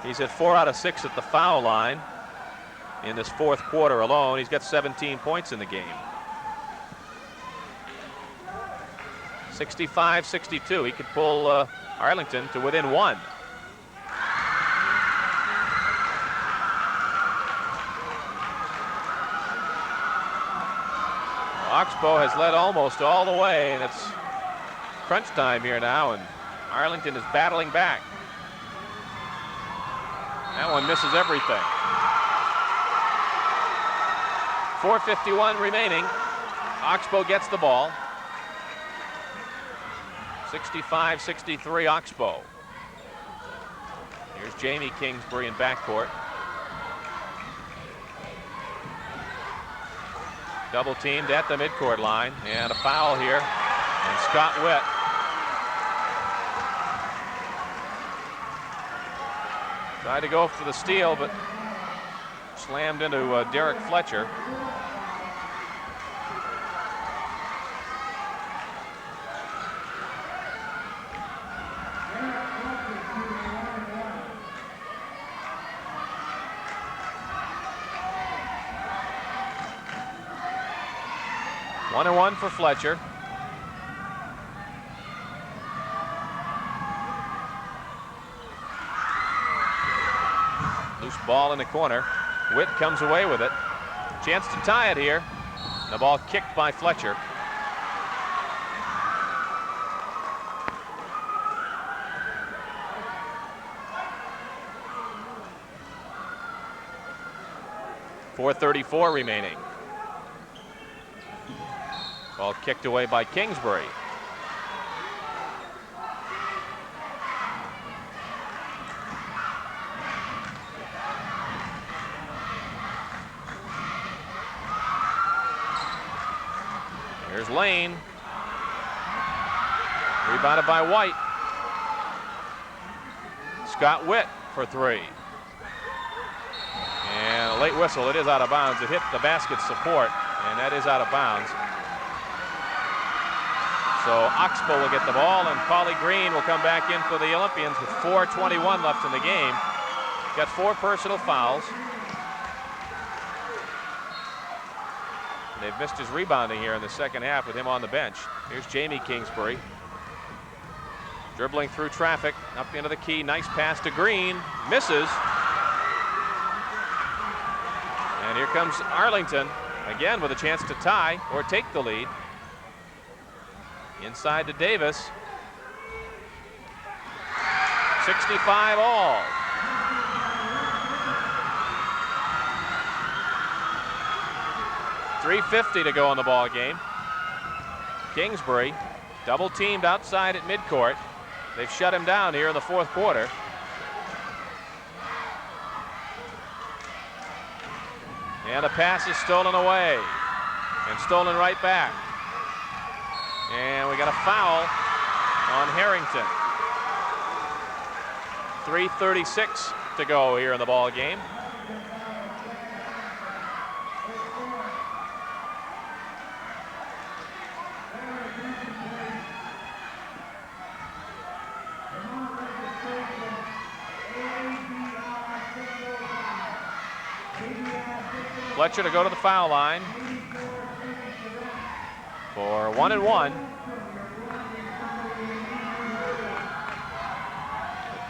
He's at 4 out of 6 at the foul line in this fourth quarter alone. He's got 17 points in the game. 65-62. He could pull Arlington to within 1. Oxbow has led almost all the way, and it's crunch time here now, and Arlington is battling back. That one misses everything. 4:51 remaining. Oxbow gets the ball. 65-63 Oxbow. Here's Jamie Kingsbury in backcourt. Double teamed at the midcourt line, and a foul here. And Scott Witt. Tried to go for the steal, but slammed into Derek Fletcher. One and one for Fletcher. Loose ball in the corner. Witt comes away with it. Chance to tie it here. The ball kicked by Fletcher. .434 remaining. Ball kicked away by Kingsbury. Here's Lane. Rebounded by White. Scott Witt for three. And a late whistle. It is out of bounds. It hit the basket support, and that is out of bounds. So Oxbow will get the ball, and Paulie Green will come back in for the Olympians with 4:21 left in the game. Got 4 personal fouls. They've missed his rebounding here in the second half with him on the bench. Here's Jamie Kingsbury. Dribbling through traffic, up into the key. Nice pass to Green. Misses. And here comes Arlington, again with a chance to tie or take the lead. Inside to Davis. 65 all. .350 to go in the ball game. Kingsbury double teamed outside at midcourt. They've shut him down here in the fourth quarter. And the pass is stolen away and stolen right back. And we got a foul on Harrington. 3:36 to go here in the ball game. Fletcher to go to the foul line for 1 and 1.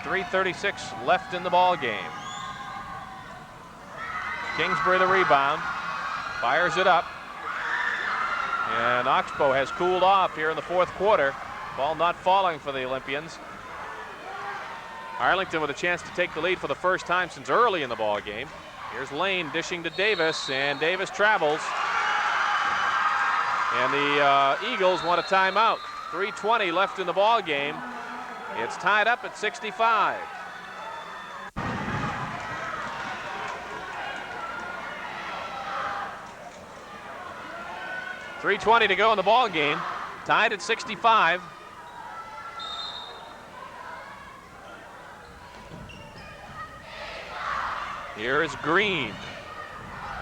3:36 left in the ball game. Kingsbury the rebound, fires it up, and Oxbow has cooled off here in the fourth quarter. Ball not falling for the Olympians. Arlington with a chance to take the lead for the first time since early in the ball game. Here's Lane dishing to Davis, and Davis travels. And the Eagles want a timeout. 3:20 left in the ball game. It's tied up at 65. .320 to go in the ball game. Tied at 65. Here is Green.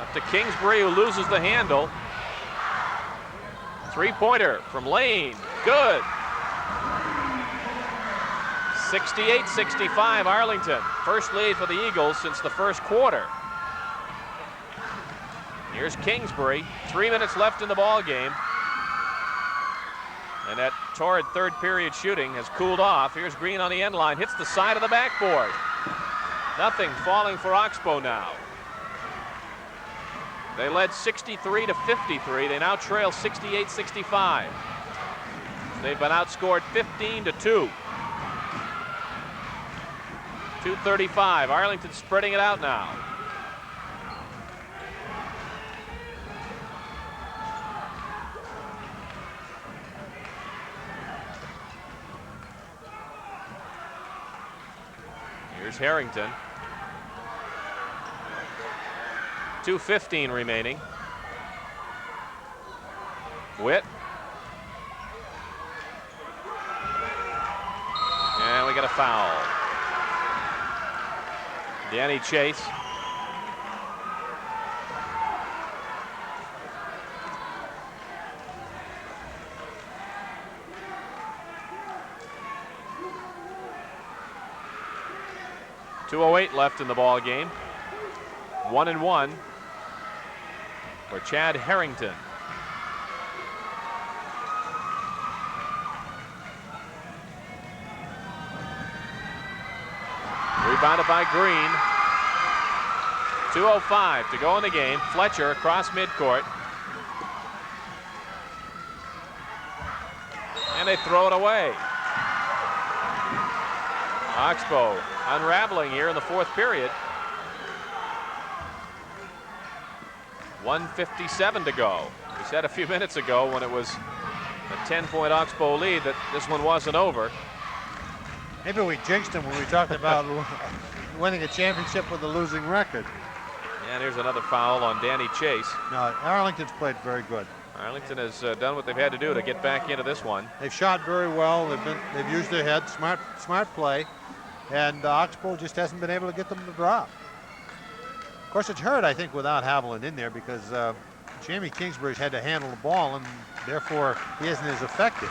Up to Kingsbury, who loses the handle. Three-pointer from Lane. Good. 68-65 Arlington. First lead for the Eagles since the first quarter. Here's Kingsbury. 3 minutes left in the ball game. And that torrid third period shooting has cooled off. Here's Green on the end line. Hits the side of the backboard. Nothing falling for Oxbow now. They led 63 to 53. They now trail 68-65. They've been outscored 15 to 2. 2:35. Arlington spreading it out now. Here's Harrington. 2:15 remaining. Witt. And we got a foul. Danny Chase. .208 left in the ball game. 1 and 1 for Chad Harrington. Rebounded by Green. 2:05 to go in the game. Fletcher across midcourt. And they throw it away. Oxbow unraveling here in the fourth period. 1:57 to go. We said a few minutes ago when it was a 10-point Oxbow lead that this one wasn't over. Maybe we jinxed him when we talked about winning a championship with a losing record. And here's another foul on Danny Chase. No, Arlington's played very good. Arlington has done what they've had to do to get back into this one. They've shot very well. They've used their head, smart play, and Oxbow just hasn't been able to get them to drop. Of course, it's hurt, I think, without Haviland in there because Jamie Kingsbury's had to handle the ball, and therefore he isn't as effective.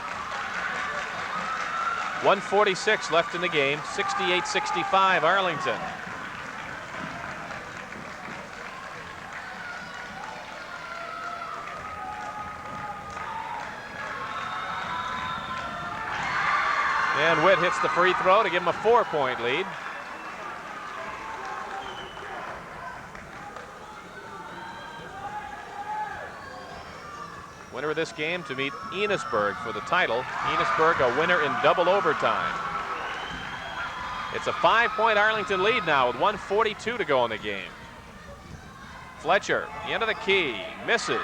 1:46 left in the game. 68-65 Arlington. And Witt hits the free throw to give him a 4-point lead. Winner of this game to meet Enosburg for the title. Enosburg a winner in double overtime. It's a 5-point Arlington lead now with 1:42 to go in the game. Fletcher, the end of the key, misses.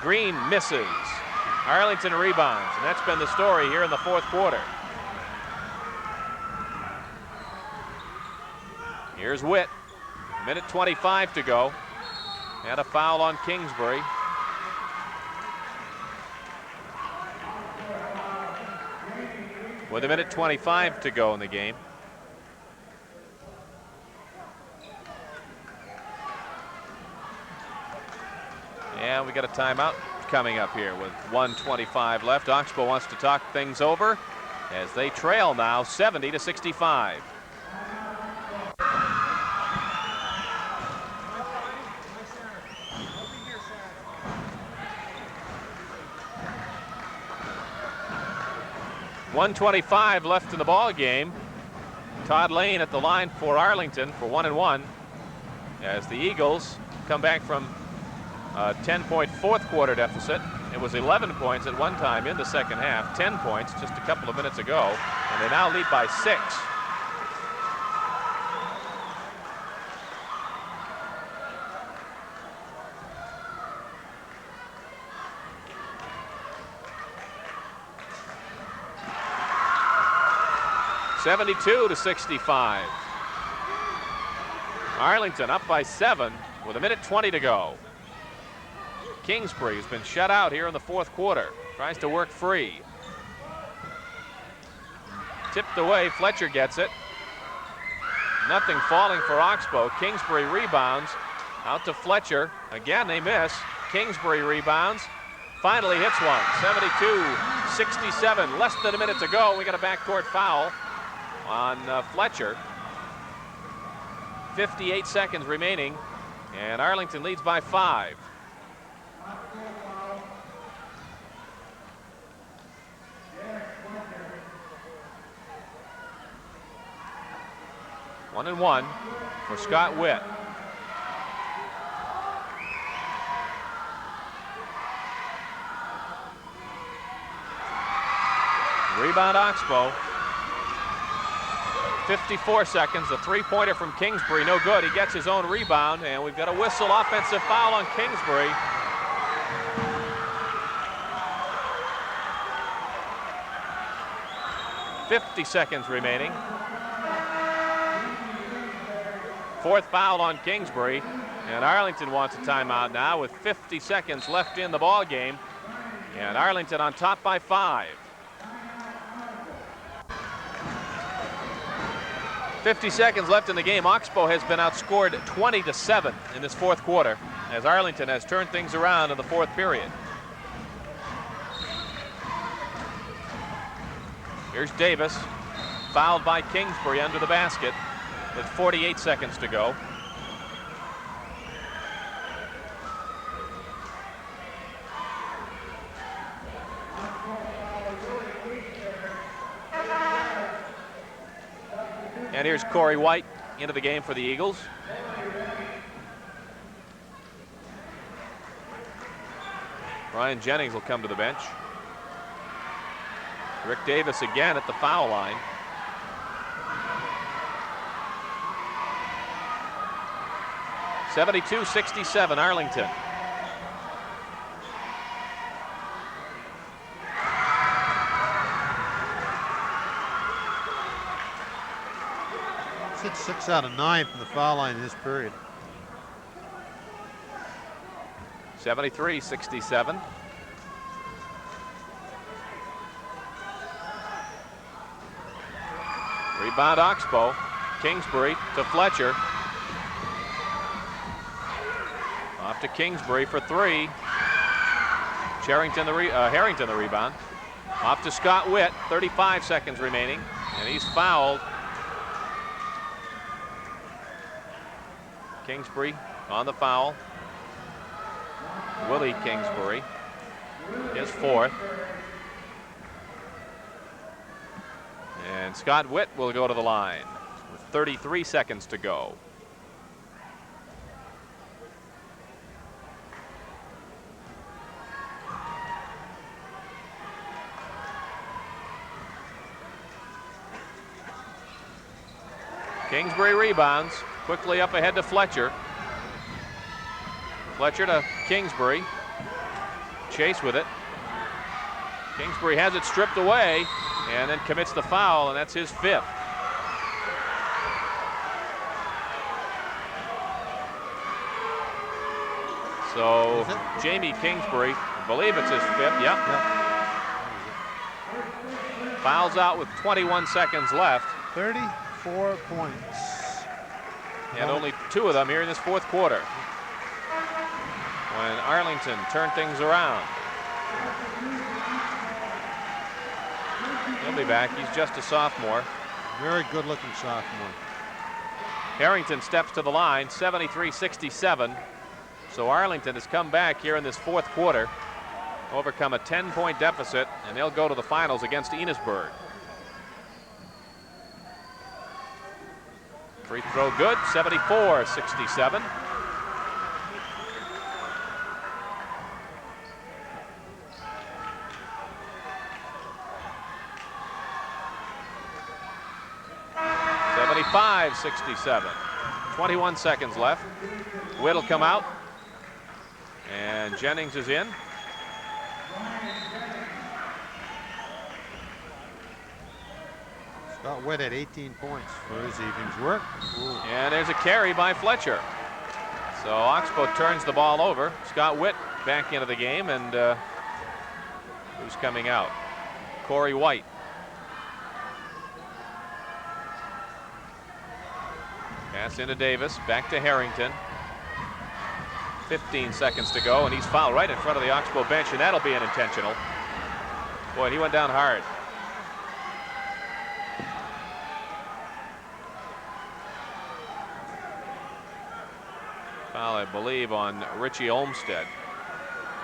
Green misses. Arlington rebounds, and that's been the story here in the fourth quarter. Here's Witt. Minute 25 to go. And a foul on Kingsbury. With a minute 25 to go in the game. And we got a timeout coming up here with 1:25 left. Oxbow wants to talk things over as they trail now 70-65. .125 left in the ball game. Todd Lane at the line for Arlington for 1-1 as the Eagles come back from a 10-point fourth quarter deficit. It was 11 points at one time in the second half, 10 points just a couple of minutes ago, and they now lead by 6. .72-65. Arlington up by 7 with a minute 20 to go. Kingsbury has been shut out here in the fourth quarter. Tries to work free. Tipped away, Fletcher gets it. Nothing falling for Oxbow. Kingsbury rebounds. Out to Fletcher. Again, they miss. Kingsbury rebounds. Finally hits one. 72-67. Less than a minute to go. We got a backcourt foul on Fletcher. 58 seconds remaining, and Arlington leads by 5. One and one for Scott Witt. Rebound Oxbow. 54 seconds, the three-pointer from Kingsbury, no good. He gets his own rebound, and we've got a whistle offensive foul on Kingsbury. .50 seconds remaining. Fourth foul on Kingsbury, and Arlington wants a timeout now with 50 seconds left in the ball game, and Arlington on top by 5. 50 seconds left in the game. Oxbow has been outscored 20-7 in this fourth quarter as Arlington has turned things around in the fourth period. Here's Davis, fouled by Kingsbury under the basket with 48 seconds to go. And here's Corey White into the game for the Eagles. Ryan Jennings will come to the bench. Rick Davis again at the foul line. .72-67 Arlington. Hit 6 out of 9 from the foul line in this period. 73-67. Rebound Oxbow. Kingsbury to Fletcher. Off to Kingsbury for three. Harrington the rebound. Off to Scott Witt. 35 seconds remaining, and he's fouled. Kingsbury on the foul. Willie Kingsbury, his fourth. And Scott Witt will go to the line with 33 seconds to go. Kingsbury rebounds, quickly up ahead to Fletcher. Fletcher to Kingsbury. Chase with it. Kingsbury has it stripped away and then commits the foul, and that's his fifth. So Jamie Kingsbury, I believe it's his fifth. Yep. Fouls out with 21 seconds left. 34 points. And only two of them here in this fourth quarter, when Arlington turned things around. He'll be back. He's just a sophomore. Very good looking sophomore. Harrington steps to the line, 73-67. So Arlington has come back here in this fourth quarter, overcome a 10-point deficit, and they'll go to the finals against Enosburg. Free throw good, 74-67. .67. 21 seconds left. Witt will come out, and Jennings is in. Scott Witt at 18 points for his evening's work. Ooh. And there's a carry by Fletcher. So Oxbow turns the ball over. Scott Witt back into the game, and who's coming out? Corey White. Pass into Davis, back to Harrington. 15 seconds to go, and he's fouled right in front of the Oxbow bench, and that'll be an intentional. Boy, he went down hard. Foul, I believe, on Richie Olmsted,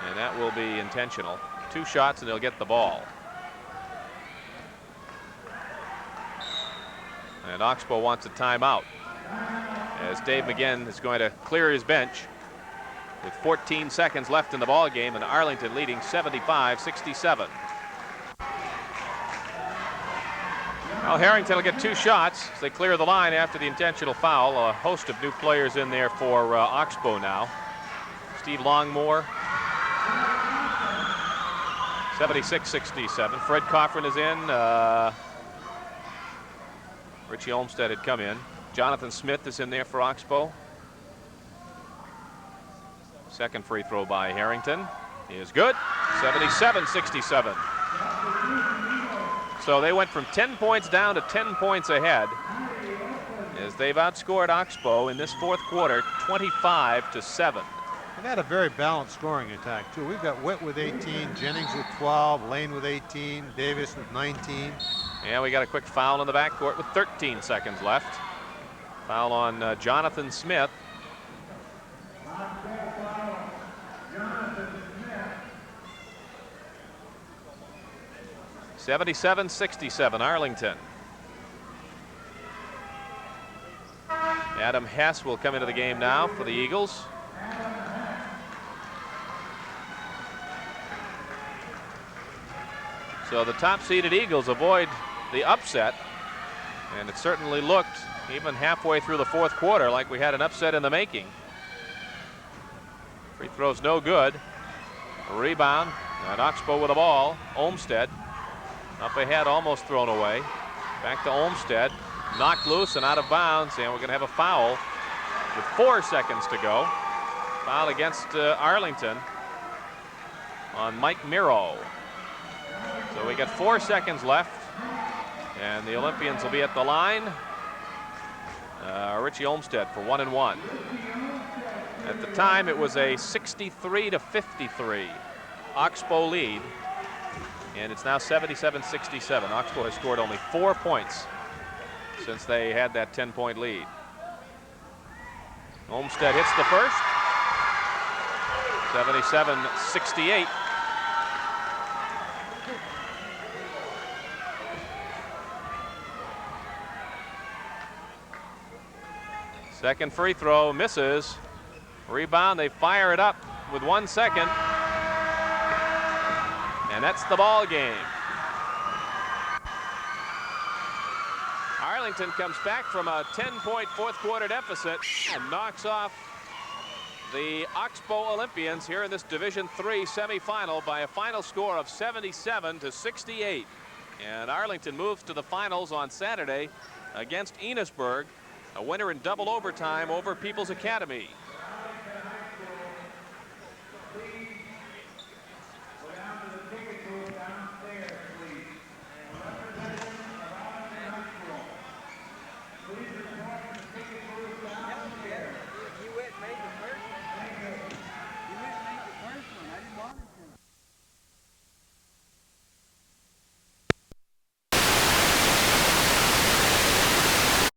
and that will be intentional. 2 shots and they'll get the ball. And Oxbow wants a timeout, as Dave McGinn is going to clear his bench with 14 seconds left in the ball game, and Arlington leading 75-67. Well, Harrington will get 2 shots as they clear the line after the intentional foul. A host of new players in there for Oxbow now. Steve Longmore, 76-67. Fred Coffrin is in. Richie Olmsted had come in. Jonathan Smith is in there for Oxbow. Second free throw by Harrington is good. 77-67. So they went from 10 points down to 10 points ahead, as they've outscored Oxbow in this fourth quarter 25-7. They've had a very balanced scoring attack too. We've got Witt with 18, Jennings with 12, Lane with 18, Davis with 19. Yeah, we got a quick foul in the backcourt with 13 seconds left. Foul on Jonathan Smith. .77-67 Arlington. Adam Hess will come into the game now for the Eagles. So the top-seeded Eagles avoid the upset, and it certainly looked, even halfway through the fourth quarter, like we had an upset in the making. Free throw's no good. A rebound, and Oxbow with the ball. Olmsted up ahead, almost thrown away. Back to Olmsted, knocked loose and out of bounds, and we're going to have a foul with 4 seconds to go. Foul against Arlington on Mike Miro. So we got 4 seconds left, and the Olympians will be at the line. Richie Olmsted for 1-1. At the time, it was a 63-53 Oxbow lead, and it's now 77-67. Oxbow has scored only 4 points since they had that 10-point lead. Olmsted hits the first. 77-68. Second free throw misses. Rebound, they fire it up with 1 second. And that's the ball game. Arlington comes back from a 10-point fourth quarter deficit and knocks off the Oxbow Olympians here in this Division III semifinal by a final score of 77-68. And Arlington moves to the finals on Saturday against Enosburg, a winner in double overtime over People's Academy.